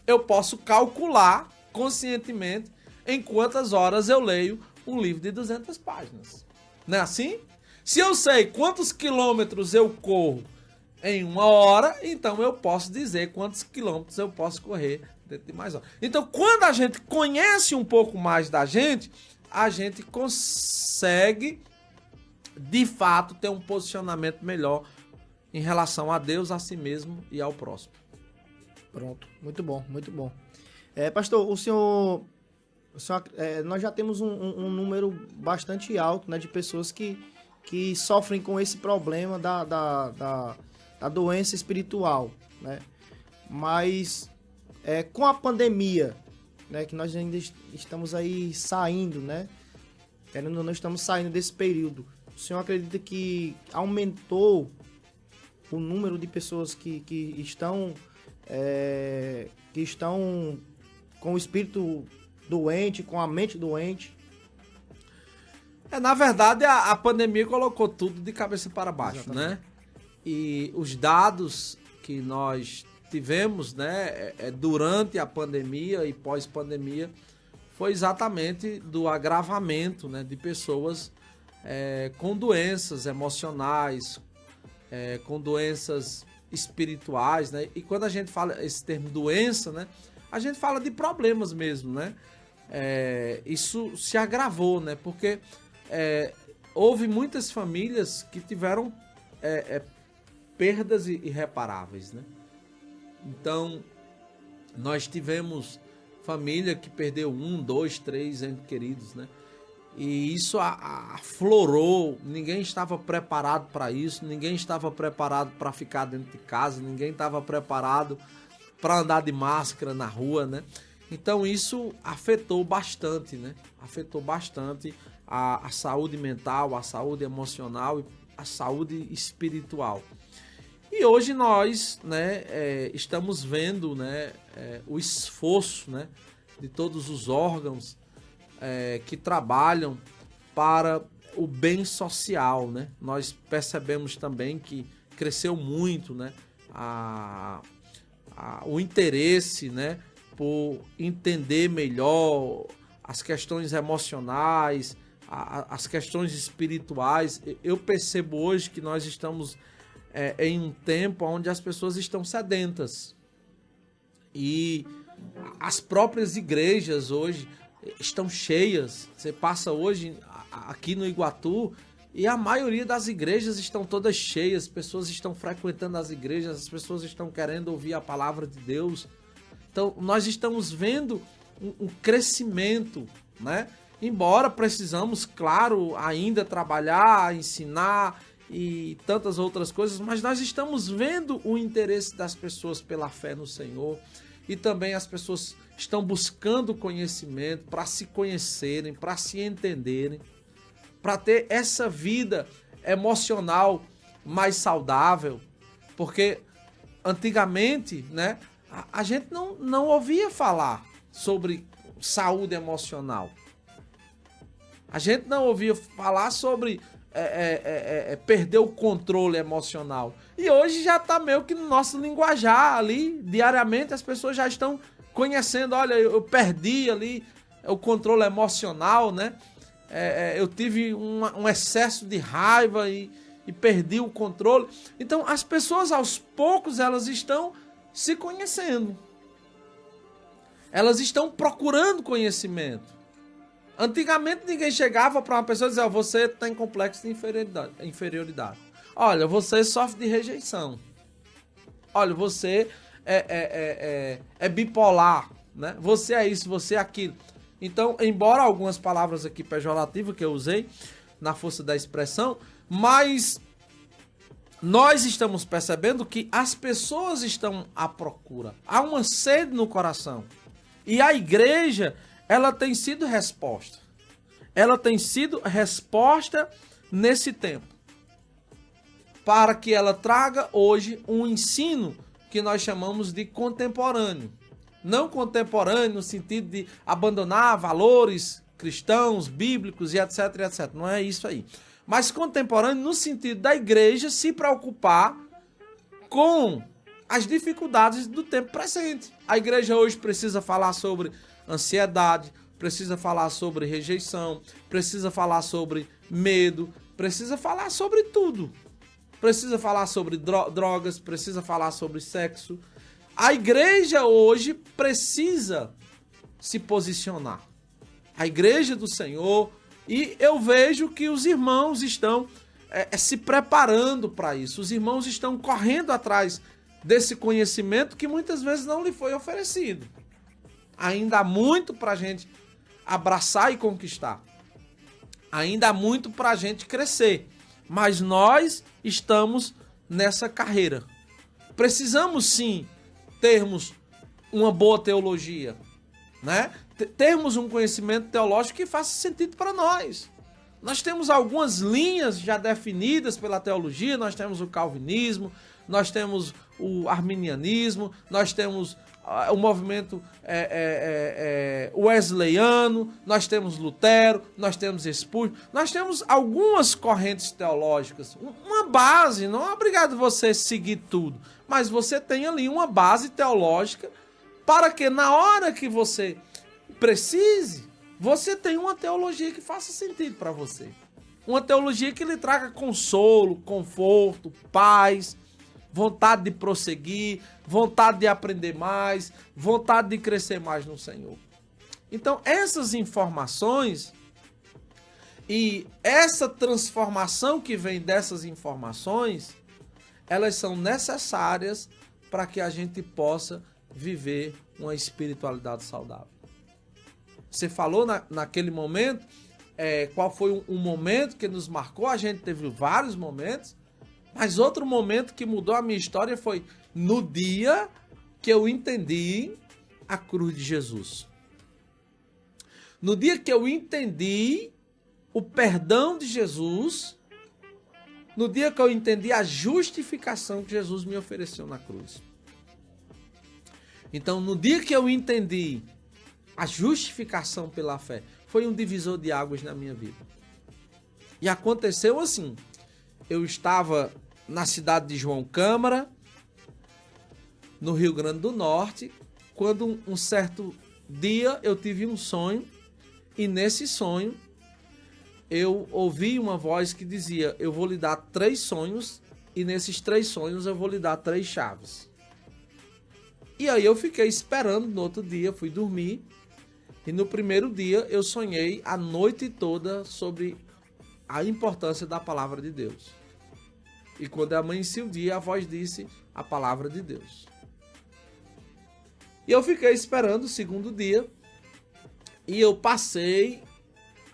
eu posso calcular conscientemente em quantas horas eu leio um livro de 200 páginas. Não é assim? Se eu sei quantos quilômetros eu corro em 1 hora, então eu posso dizer quantos quilômetros eu posso correr dentro de mais horas. Então, quando a gente conhece um pouco mais da gente, a gente consegue, de fato, ter um posicionamento melhor em relação a Deus, a si mesmo e ao próximo. Pronto, muito bom, muito bom. Pastor, nós já temos um número bastante alto, né, de pessoas que sofrem com esse problema da doença espiritual, né? Mas com a pandemia, né, que nós ainda estamos aí saindo, né? Nós estamos saindo desse período. O senhor acredita que aumentou o número de pessoas que estão com o espírito doente, com a mente doente? Na verdade, a pandemia colocou tudo de cabeça para baixo, exatamente, né? E os dados que nós tivemos, né, durante a pandemia e pós-pandemia, foi exatamente do agravamento, né, de pessoas com doenças emocionais, com doenças espirituais, né? E quando a gente fala esse termo doença, né, a gente fala de problemas mesmo, né? Isso se agravou, né? Porque houve muitas famílias que tiveram perdas irreparáveis, né? Então, nós tivemos família que perdeu 1, 2, 3 entes queridos, né? E isso aflorou, ninguém estava preparado para isso, ninguém estava preparado para ficar dentro de casa, ninguém estava preparado para andar de máscara na rua, né? Então isso afetou bastante, né? Afetou bastante a saúde mental, a saúde emocional e a saúde espiritual. E hoje nós, né, estamos vendo, né, o esforço, né, de todos os órgãos que trabalham para o bem social, né? Nós percebemos também que cresceu muito, né, o interesse, né, por entender melhor as questões emocionais, as questões espirituais. Eu percebo hoje que nós estamos em um tempo onde as pessoas estão sedentas. E as próprias igrejas hoje estão cheias. Você passa hoje aqui no Iguatu e a maioria das igrejas estão todas cheias. As pessoas estão frequentando as igrejas, as pessoas estão querendo ouvir a palavra de Deus. Então, nós estamos vendo um crescimento, né? Embora precisamos, claro, ainda trabalhar, ensinar e tantas outras coisas, mas nós estamos vendo o interesse das pessoas pela fé no Senhor, e também as pessoas estão buscando conhecimento para se conhecerem, para se entenderem, para ter essa vida emocional mais saudável, porque antigamente, né, a gente não ouvia falar sobre saúde emocional. A gente não ouvia falar sobre perder o controle emocional. E hoje já está meio que no nosso linguajar ali, diariamente as pessoas já estão conhecendo, olha, eu perdi ali o controle emocional, né? Eu tive um excesso de raiva e perdi o controle. Então as pessoas aos poucos elas estão se conhecendo. Elas estão procurando conhecimento. Antigamente ninguém chegava para uma pessoa e dizia, você tem complexo de inferioridade. Olha, você sofre de rejeição. Olha, você é bipolar, né? Você é isso, você é aquilo. Então, embora algumas palavras aqui pejorativas que eu usei na força da expressão, mas nós estamos percebendo que as pessoas estão à procura. Há uma sede no coração. E a igreja, ela tem sido resposta. Ela tem sido resposta nesse tempo. Para que ela traga hoje um ensino que nós chamamos de contemporâneo. Não contemporâneo no sentido de abandonar valores cristãos, bíblicos e etc, etc. Não é isso aí. Mas contemporâneo no sentido da igreja se preocupar com as dificuldades do tempo presente. A igreja hoje precisa falar sobre ansiedade, precisa falar sobre rejeição, precisa falar sobre medo, precisa falar sobre tudo. Precisa falar sobre drogas, precisa falar sobre sexo. A igreja hoje precisa se posicionar. A igreja do Senhor, e eu vejo que os irmãos estão se preparando para isso. Os irmãos estão correndo atrás desse conhecimento que muitas vezes não lhe foi oferecido. Ainda há muito para a gente abraçar e conquistar. Ainda há muito para a gente crescer. Mas nós estamos nessa carreira. Precisamos sim termos uma boa teologia, né? Termos um conhecimento teológico que faça sentido para nós. Nós temos algumas linhas já definidas pela teologia, nós temos o calvinismo, nós temos o arminianismo, nós temos o movimento wesleyano, nós temos Lutero, nós temos Spurgeon, nós temos algumas correntes teológicas, uma base, não é obrigado você seguir tudo, mas você tem ali uma base teológica para que na hora que você precise, você tenha uma teologia que faça sentido para você. Uma teologia que lhe traga consolo, conforto, paz, vontade de prosseguir, vontade de aprender mais, vontade de crescer mais no Senhor. Então, essas informações e essa transformação que vem dessas informações, elas são necessárias para que a gente possa viver uma espiritualidade saudável. Você falou naquele momento, qual foi um momento que nos marcou, a gente teve vários momentos, mas outro momento que mudou a minha história foi no dia que eu entendi a cruz de Jesus. No dia que eu entendi o perdão de Jesus, no dia que eu entendi a justificação que Jesus me ofereceu na cruz. Então, no dia que eu entendi a justificação pela fé, foi um divisor de águas na minha vida. E aconteceu assim, eu estava na cidade de João Câmara, no Rio Grande do Norte, quando um certo dia eu tive um sonho, e nesse sonho eu ouvi uma voz que dizia: eu vou lhe dar 3 sonhos, e nesses 3 sonhos eu vou lhe dar 3 chaves. E aí eu fiquei esperando, no outro dia fui dormir, e no primeiro dia eu sonhei a noite toda sobre a importância da palavra de Deus. E quando amanhecia o dia, a voz disse a palavra de Deus. E eu fiquei esperando o segundo dia, e eu passei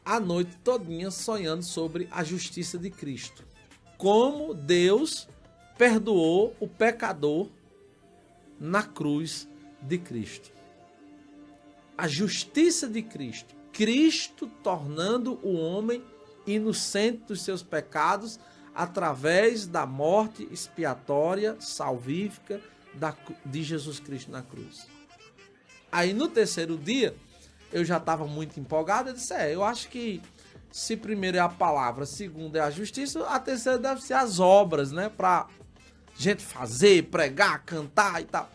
a noite todinha sonhando sobre a justiça de Cristo. Como Deus perdoou o pecador na cruz de Cristo. A justiça de Cristo. Cristo tornando o homem inocente dos seus pecados através da morte expiatória, salvífica de Jesus Cristo na cruz. Aí no terceiro dia, eu já estava muito empolgado, eu disse, eu acho que se primeiro é a palavra, segundo é a justiça, a terceira deve ser as obras, né? Pra gente fazer, pregar, cantar e tal.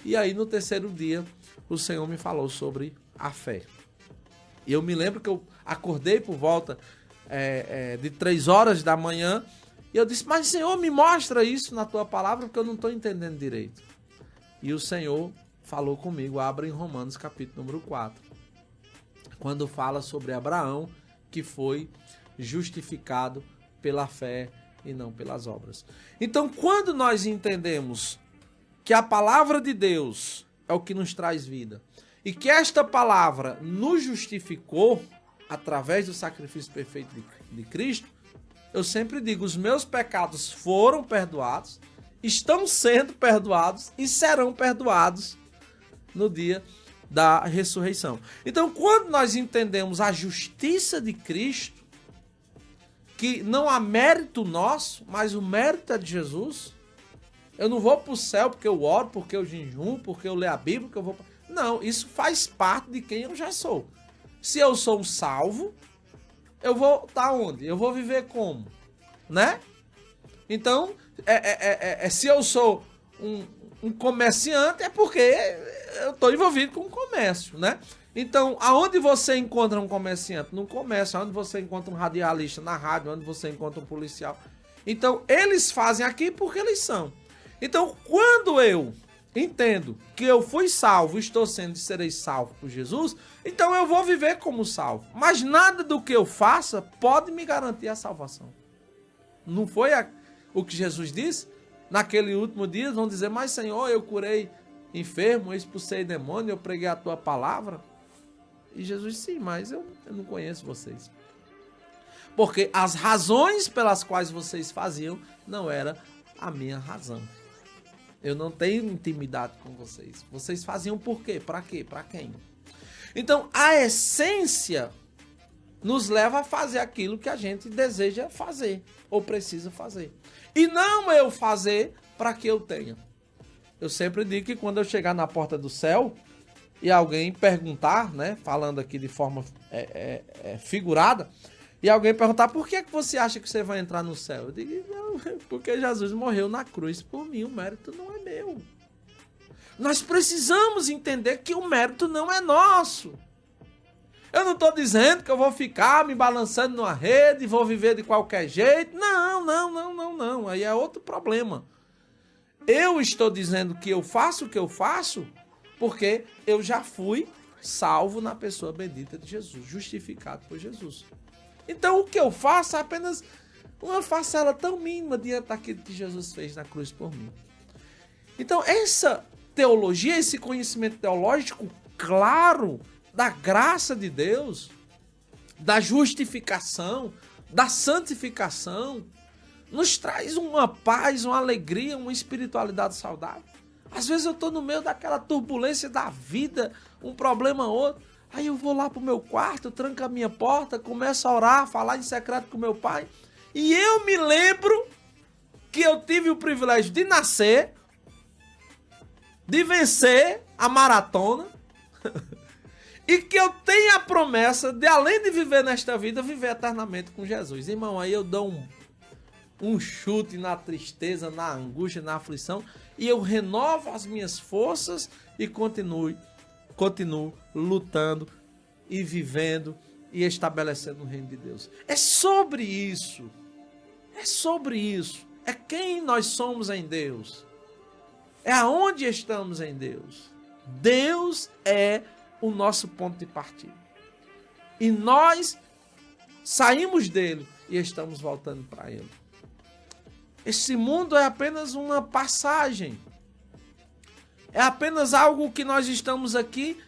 E aí no terceiro dia, o Senhor me falou sobre a fé. E eu me lembro que eu acordei por volta de 3 horas da manhã, e eu disse, mas Senhor, me mostra isso na tua palavra, porque eu não estou entendendo direito. E o Senhor falou comigo, abra em Romanos capítulo número 4, quando fala sobre Abraão, que foi justificado pela fé e não pelas obras. Então, quando nós entendemos que a palavra de Deus é o que nos traz vida, e que esta palavra nos justificou através do sacrifício perfeito de Cristo, eu sempre digo, os meus pecados foram perdoados, estão sendo perdoados e serão perdoados no dia da ressurreição. Então, quando nós entendemos a justiça de Cristo, que não há mérito nosso, mas o mérito é de Jesus, eu não vou para o céu porque eu oro, porque eu jejum, porque eu leio a Bíblia, porque eu vou... Não, isso faz parte de quem eu já sou. Se eu sou um salvo, eu vou estar onde? Eu vou viver como? Né? Então, se eu sou um comerciante, é porque eu estou envolvido com o comércio, né? Então, aonde você encontra um comerciante? No comércio. Aonde você encontra um radialista? Na rádio. Onde você encontra um policial? Então, eles fazem aqui porque eles são. Então, quando eu entendo que eu fui salvo, estou sendo e serei salvo por Jesus, então eu vou viver como salvo. Mas nada do que eu faça pode me garantir a salvação. Não foi o que Jesus disse? Naquele último dia vão dizer, mas Senhor, eu curei enfermo, eu expulsei demônio, eu preguei a tua palavra. E Jesus disse, sim, mas eu não conheço vocês. Porque as razões pelas quais vocês faziam não era a minha razão. Eu não tenho intimidade com vocês. Vocês faziam por quê? Para quê? Para quem? Então, a essência nos leva a fazer aquilo que a gente deseja fazer ou precisa fazer. E não eu fazer para que eu tenha. Eu sempre digo que quando eu chegar na porta do céu e alguém perguntar, né, falando aqui de forma figurada, e alguém perguntar, por que você acha que você vai entrar no céu? Eu digo, não, porque Jesus morreu na cruz por mim, o mérito não é meu. Nós precisamos entender que o mérito não é nosso. Eu não estou dizendo que eu vou ficar me balançando numa rede e vou viver de qualquer jeito. Não. Aí é outro problema. Eu estou dizendo que eu faço o que eu faço porque eu já fui salvo na pessoa bendita de Jesus, justificado por Jesus. Então o que eu faço é apenas uma parcela tão mínima diante daquilo que Jesus fez na cruz por mim. Então essa teologia, esse conhecimento teológico claro da graça de Deus, da justificação, da santificação, nos traz uma paz, uma alegria, uma espiritualidade saudável. Às vezes eu estou no meio daquela turbulência da vida, um problema ou outro. Aí eu vou lá pro meu quarto, tranco a minha porta, começo a orar, falar em secreto com meu pai. E eu me lembro que eu tive o privilégio de nascer, de vencer a maratona, e que eu tenho a promessa de, além de viver nesta vida, viver eternamente com Jesus. Irmão, aí eu dou um chute na tristeza, na angústia, na aflição, e eu renovo as minhas forças e continuo lutando e vivendo e estabelecendo o reino de Deus. É sobre isso. É sobre isso. É quem nós somos em Deus. É aonde estamos em Deus. Deus é o nosso ponto de partida. E nós saímos dele e estamos voltando para ele. Esse mundo é apenas uma passagem. É apenas algo que nós estamos aqui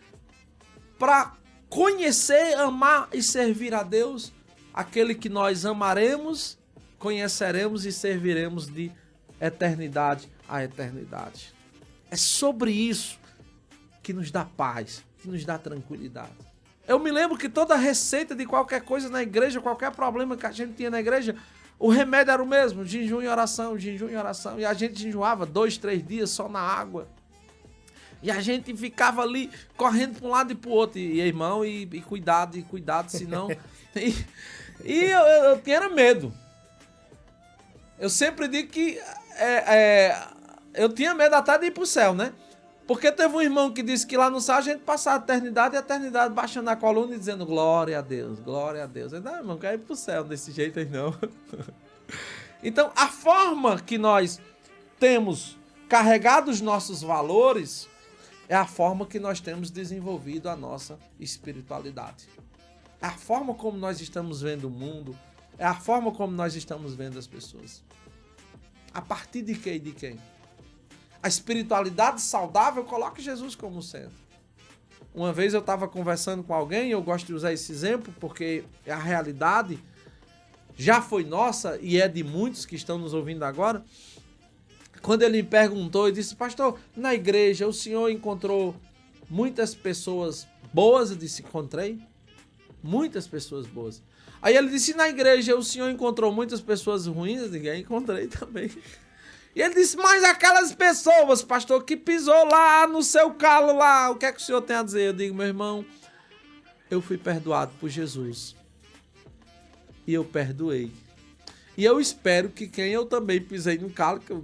para conhecer, amar e servir a Deus, aquele que nós amaremos, conheceremos e serviremos de eternidade a eternidade. É sobre isso que nos dá paz, que nos dá tranquilidade. Eu me lembro que toda receita de qualquer coisa na igreja, qualquer problema que a gente tinha na igreja, o remédio era o mesmo, jejum e oração, jejum e oração. E a gente jejuava 2, 3 dias só na água. E a gente ficava ali correndo para um lado e para o outro. E irmão, e cuidado, senão... eu tinha medo. Eu sempre digo que eu tinha medo até de ir para o céu, né? Porque teve um irmão que disse que lá no céu a gente passava a eternidade e a eternidade baixando a coluna e dizendo glória a Deus, glória a Deus. Eu disse, não, irmão, não quero ir para o céu desse jeito aí não. Então, a forma que nós temos carregado os nossos valores é a forma que nós temos desenvolvido a nossa espiritualidade. É a forma como nós estamos vendo o mundo, é a forma como nós estamos vendo as pessoas. A partir de quê e de quem? A espiritualidade saudável coloca Jesus como centro. Uma vez eu estava conversando com alguém, eu gosto de usar esse exemplo porque a realidade já foi nossa e é de muitos que estão nos ouvindo agora. Quando ele me perguntou, ele disse, pastor, na igreja o senhor encontrou muitas pessoas boas? Eu disse, encontrei muitas pessoas boas. Aí ele disse, na igreja o senhor encontrou muitas pessoas ruins? Eu disse, encontrei também. E ele disse, mas aquelas pessoas, pastor, que pisou lá no seu calo lá, o que é que o senhor tem a dizer? Eu digo, meu irmão, eu fui perdoado por Jesus. E eu perdoei. E eu espero que quem eu também pisei no calo, que eu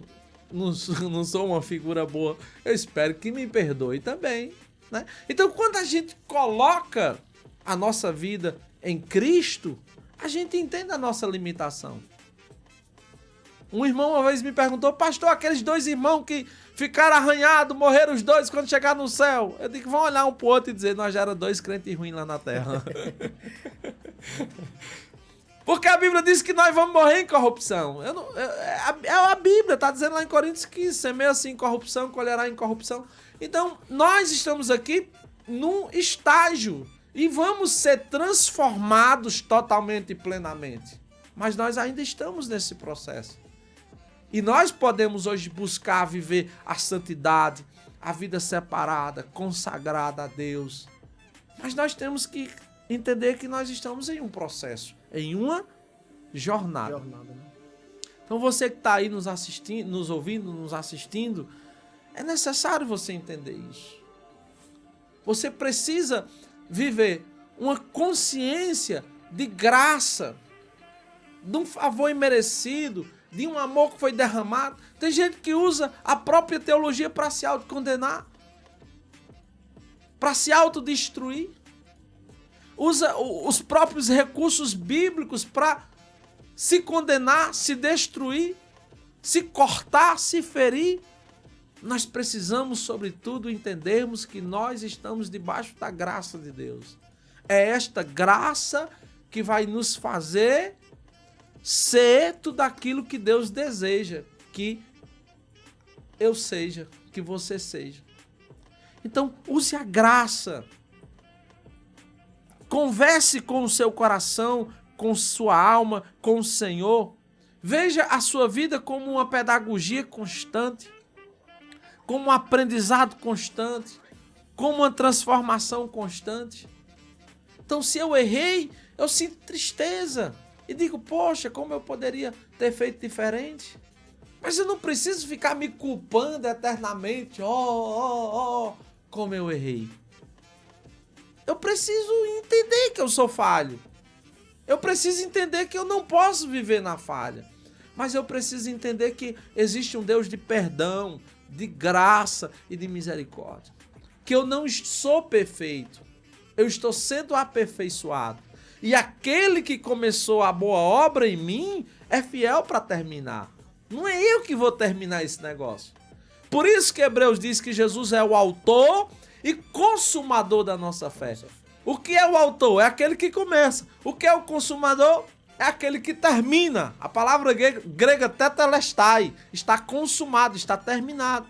não sou uma figura boa, eu espero que me perdoe também, né? Então, quando a gente coloca a nossa vida em Cristo, a gente entende a nossa limitação. Um irmão uma vez me perguntou, pastor, aqueles 2 irmãos que ficaram arranhados, morreram os 2 quando chegaram no céu. Eu digo, vão olhar um pro outro e dizer, nós já éramos 2 crentes ruins lá na terra. Porque a Bíblia diz que nós vamos morrer em corrupção. A Bíblia está dizendo lá em Coríntios que semeia-se em corrupção, colherá em corrupção. Então, nós estamos aqui num estágio e vamos ser transformados totalmente e plenamente. Mas nós ainda estamos nesse processo. E nós podemos hoje buscar viver a santidade, a vida separada, consagrada a Deus. Mas nós temos que entender que nós estamos em um processo, em uma jornada. Né? Então você que está aí nos assistindo, nos ouvindo, nos assistindo, é necessário você entender isso. Você precisa viver uma consciência de graça, de um favor imerecido, de um amor que foi derramado. Tem gente que usa a própria teologia para se autocondenar, para se autodestruir. Usa os próprios recursos bíblicos para se condenar, se destruir, se cortar, se ferir. Nós precisamos, sobretudo, entendermos que nós estamos debaixo da graça de Deus. É esta graça que vai nos fazer ser tudo aquilo que Deus deseja que eu seja, que você seja. Então, use a graça. Converse com o seu coração, com sua alma, com o Senhor. Veja a sua vida como uma pedagogia constante, como um aprendizado constante, como uma transformação constante. Então, se eu errei, eu sinto tristeza e digo, poxa, como eu poderia ter feito diferente? Mas eu não preciso ficar me culpando eternamente, como eu errei. Eu preciso entender que eu sou falho. Eu preciso entender que eu não posso viver na falha. Mas eu preciso entender que existe um Deus de perdão, de graça e de misericórdia. Que eu não sou perfeito. Eu estou sendo aperfeiçoado. E aquele que começou a boa obra em mim é fiel para terminar. Não é eu que vou terminar esse negócio. Por isso que Hebreus diz que Jesus é o autor e consumador da nossa fé. O que é o autor? É aquele que começa. O que é o consumador? É aquele que termina. A palavra grega tetelestai, está consumado, está terminado.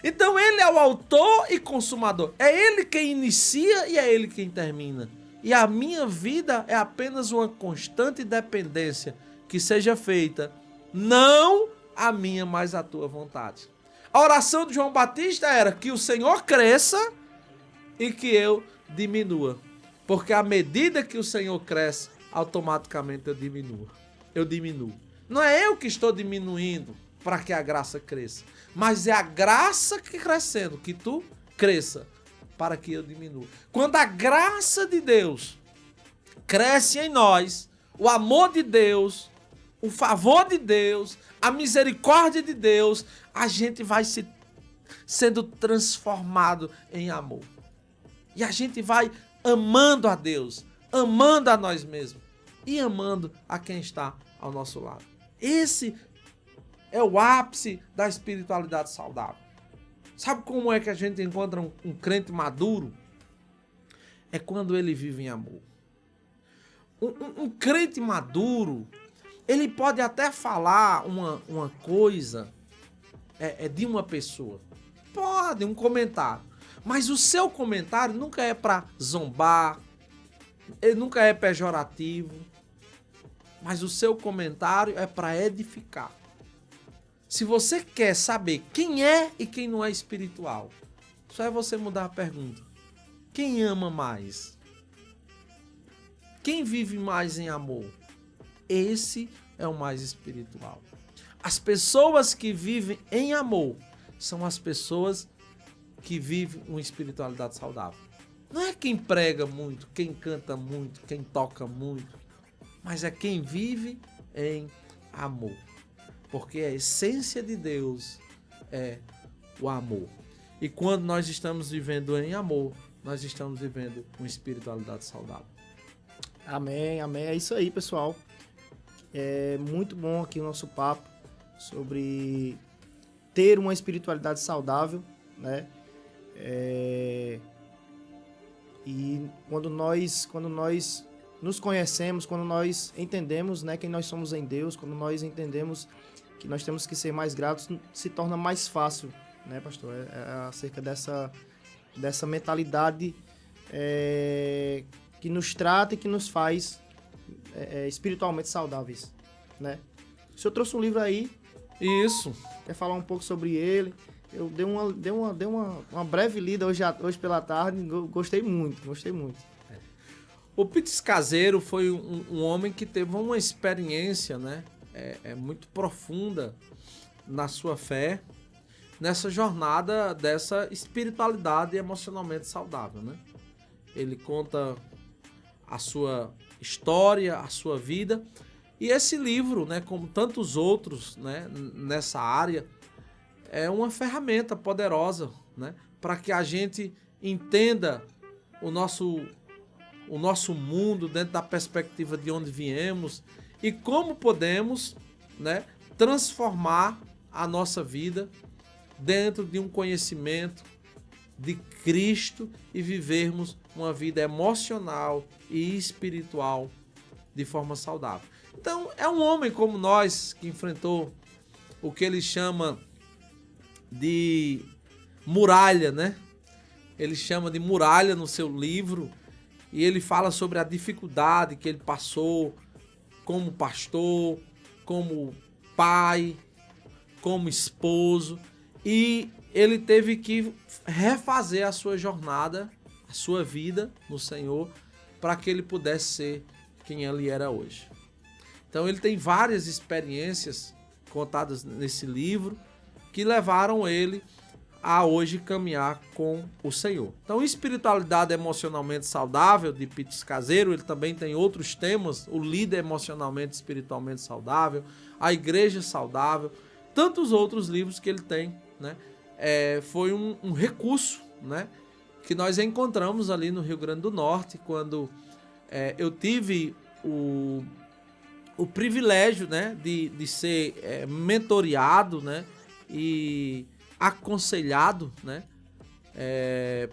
Então ele é o autor e consumador. É ele quem inicia e é ele quem termina. E a minha vida é apenas uma constante dependência que seja feita, não a minha, mas a tua vontade. A oração de João Batista era que o Senhor cresça e que eu diminua. Porque à medida que o Senhor cresce, automaticamente eu diminuo. Não é eu que estou diminuindo para que a graça cresça, mas é a graça que crescendo, que tu cresça, para que eu diminua. Quando a graça de Deus cresce em nós, o amor de Deus, o favor de Deus, a misericórdia de Deus, a gente vai sendo transformado em amor. E a gente vai amando a Deus, amando a nós mesmos e amando a quem está ao nosso lado. Esse é o ápice da espiritualidade saudável. Sabe como é que a gente encontra um crente maduro? É quando ele vive em amor. Um crente maduro, ele pode até falar uma coisa de uma pessoa. Pode, um comentário. Mas o seu comentário nunca é para zombar, ele nunca é pejorativo. Mas o seu comentário é para edificar. Se você quer saber quem é e quem não é espiritual, só é você mudar a pergunta. Quem ama mais? Quem vive mais em amor? Esse é o mais espiritual. As pessoas que vivem em amor são as pessoas que vivem uma espiritualidade saudável. Não é quem prega muito, quem canta muito, quem toca muito, mas é quem vive em amor. Porque a essência de Deus é o amor. E quando nós estamos vivendo em amor, nós estamos vivendo uma espiritualidade saudável. Amém, amém. É isso aí, pessoal. É muito bom aqui o nosso papo sobre ter uma espiritualidade saudável, né? E quando nós nos conhecemos, quando nós entendemos, né, quem nós somos em Deus, quando nós entendemos que nós temos que ser mais gratos, se torna mais fácil, né, pastor? É acerca dessa mentalidade que nos trata e que nos faz espiritualmente saudáveis, né? O senhor trouxe um livro aí. Isso. Quer falar um pouco sobre ele? Eu dei uma breve lida hoje pela tarde, gostei muito. O Pete Scazzero foi um homem que teve uma experiência, né, muito profunda na sua fé, nessa jornada dessa espiritualidade emocionalmente saudável, né? Ele conta a sua história, a sua vida, e esse livro, né, como tantos outros, né, nessa área, é uma ferramenta poderosa, né, para que a gente entenda o nosso mundo dentro da perspectiva de onde viemos e como podemos, né, transformar a nossa vida dentro de um conhecimento de Cristo e vivermos uma vida emocional e espiritual de forma saudável. Então, é um homem como nós que enfrentou o que ele chama de muralha, né? Ele chama de muralha no seu livro e ele fala sobre a dificuldade que ele passou como pastor, como pai, como esposo. E ele teve que refazer a sua jornada, a sua vida no Senhor, para que ele pudesse ser quem ele era hoje. Então ele tem várias experiências contadas nesse livro que levaram ele a hoje caminhar com o Senhor. Então, espiritualidade emocionalmente saudável, de Peter Scazzero, ele também tem outros temas, o líder emocionalmente e espiritualmente saudável, a igreja saudável, tantos outros livros que ele tem, né? Foi um recurso, né, que nós encontramos ali no Rio Grande do Norte, quando eu tive o privilégio, né, de ser mentoreado, né, e aconselhado, né,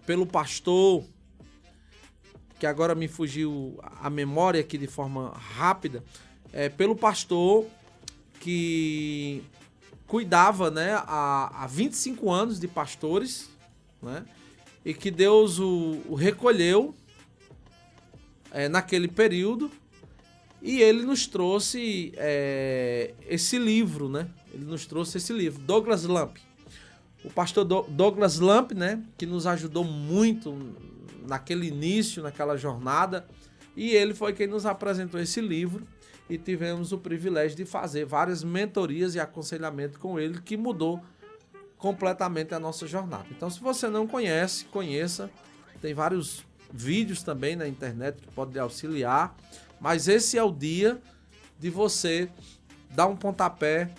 pelo pastor, que agora me fugiu a memória aqui de forma rápida, pelo pastor que cuidava, né, há 25 anos de pastores, né, e que Deus o recolheu naquele período, e ele nos trouxe esse livro, né? Ele nos trouxe esse livro, Douglas Lamp. O pastor Douglas Lamp, né, que nos ajudou muito naquele início, naquela jornada, e ele foi quem nos apresentou esse livro, e tivemos o privilégio de fazer várias mentorias e aconselhamento com ele, que mudou completamente a nossa jornada. Então, se você não conhece, conheça. Tem vários vídeos também na internet que podem lhe auxiliar, mas esse é o dia de você dar um pontapé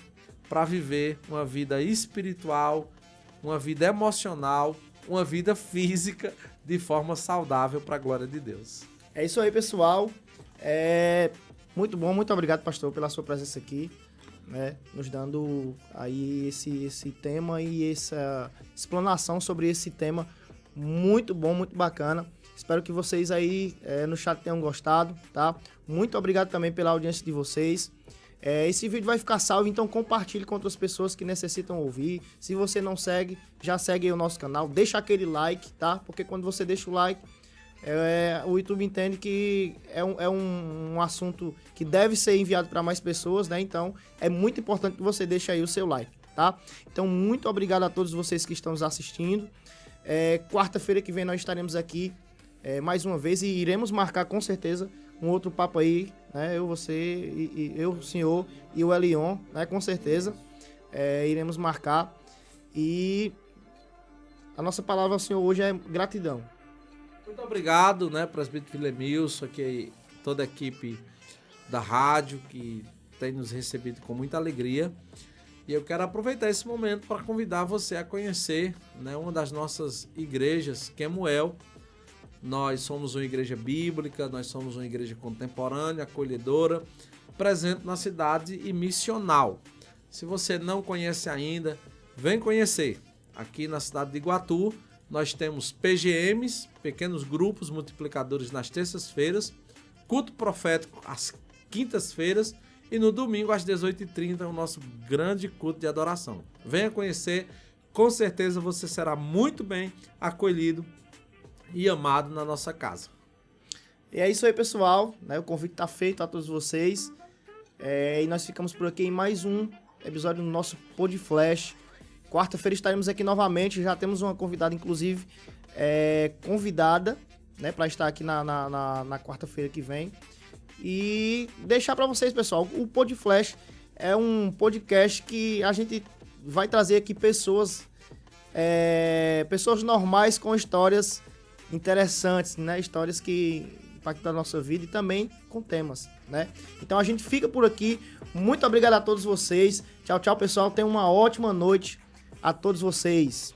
para viver uma vida espiritual, uma vida emocional, uma vida física de forma saudável para a glória de Deus. É isso aí, pessoal. Muito bom, muito obrigado, pastor, pela sua presença aqui, né, nos dando aí esse tema e essa explanação sobre esse tema muito bom, muito bacana. Espero que vocês aí no chat tenham gostado, tá? Muito obrigado também pela audiência de vocês. Esse vídeo vai ficar salvo, então compartilhe com outras pessoas que necessitam ouvir. Se você não segue, já segue aí o nosso canal, deixa aquele like, tá? Porque quando você deixa o like, o YouTube entende que é um assunto que deve ser enviado para mais pessoas, né? Então é muito importante que você deixe aí o seu like, tá? Então muito obrigado a todos vocês que estão nos assistindo. Quarta-feira que vem nós estaremos aqui mais uma vez e iremos marcar com certeza um outro papo aí, né? Eu, você, eu, o senhor e o Elion, né? Com certeza iremos marcar. E a nossa palavra ao senhor hoje é gratidão. Muito obrigado, né, presbítero Vilemilson, aqui toda a equipe da rádio que tem nos recebido com muita alegria. E eu quero aproveitar esse momento para convidar você a conhecer, né, uma das nossas igrejas, Quemuel. Nós somos uma igreja bíblica, nós somos uma igreja contemporânea, acolhedora, presente na cidade e missional. Se você não conhece ainda, vem conhecer. Aqui na cidade de Iguatu, nós temos PGMs, pequenos grupos multiplicadores nas terças-feiras, culto profético às quintas-feiras e no domingo às 18h30 é o nosso grande culto de adoração. Venha conhecer, com certeza você será muito bem acolhido e amado na nossa casa. E é isso aí, pessoal, né? O convite está feito a todos vocês e nós ficamos por aqui em mais um episódio do nosso Pod Flash. Quarta-feira estaremos aqui novamente, já temos uma convidada, inclusive, convidada, né, para estar aqui na quarta-feira que vem. E deixar para vocês, pessoal, o Pod Flash é um podcast que a gente vai trazer aqui pessoas normais com histórias interessantes, né, histórias que impactam a nossa vida e também com temas, né. Então a gente fica por aqui. Muito obrigado a todos vocês. Tchau, tchau, pessoal. Tenham uma ótima noite a todos vocês.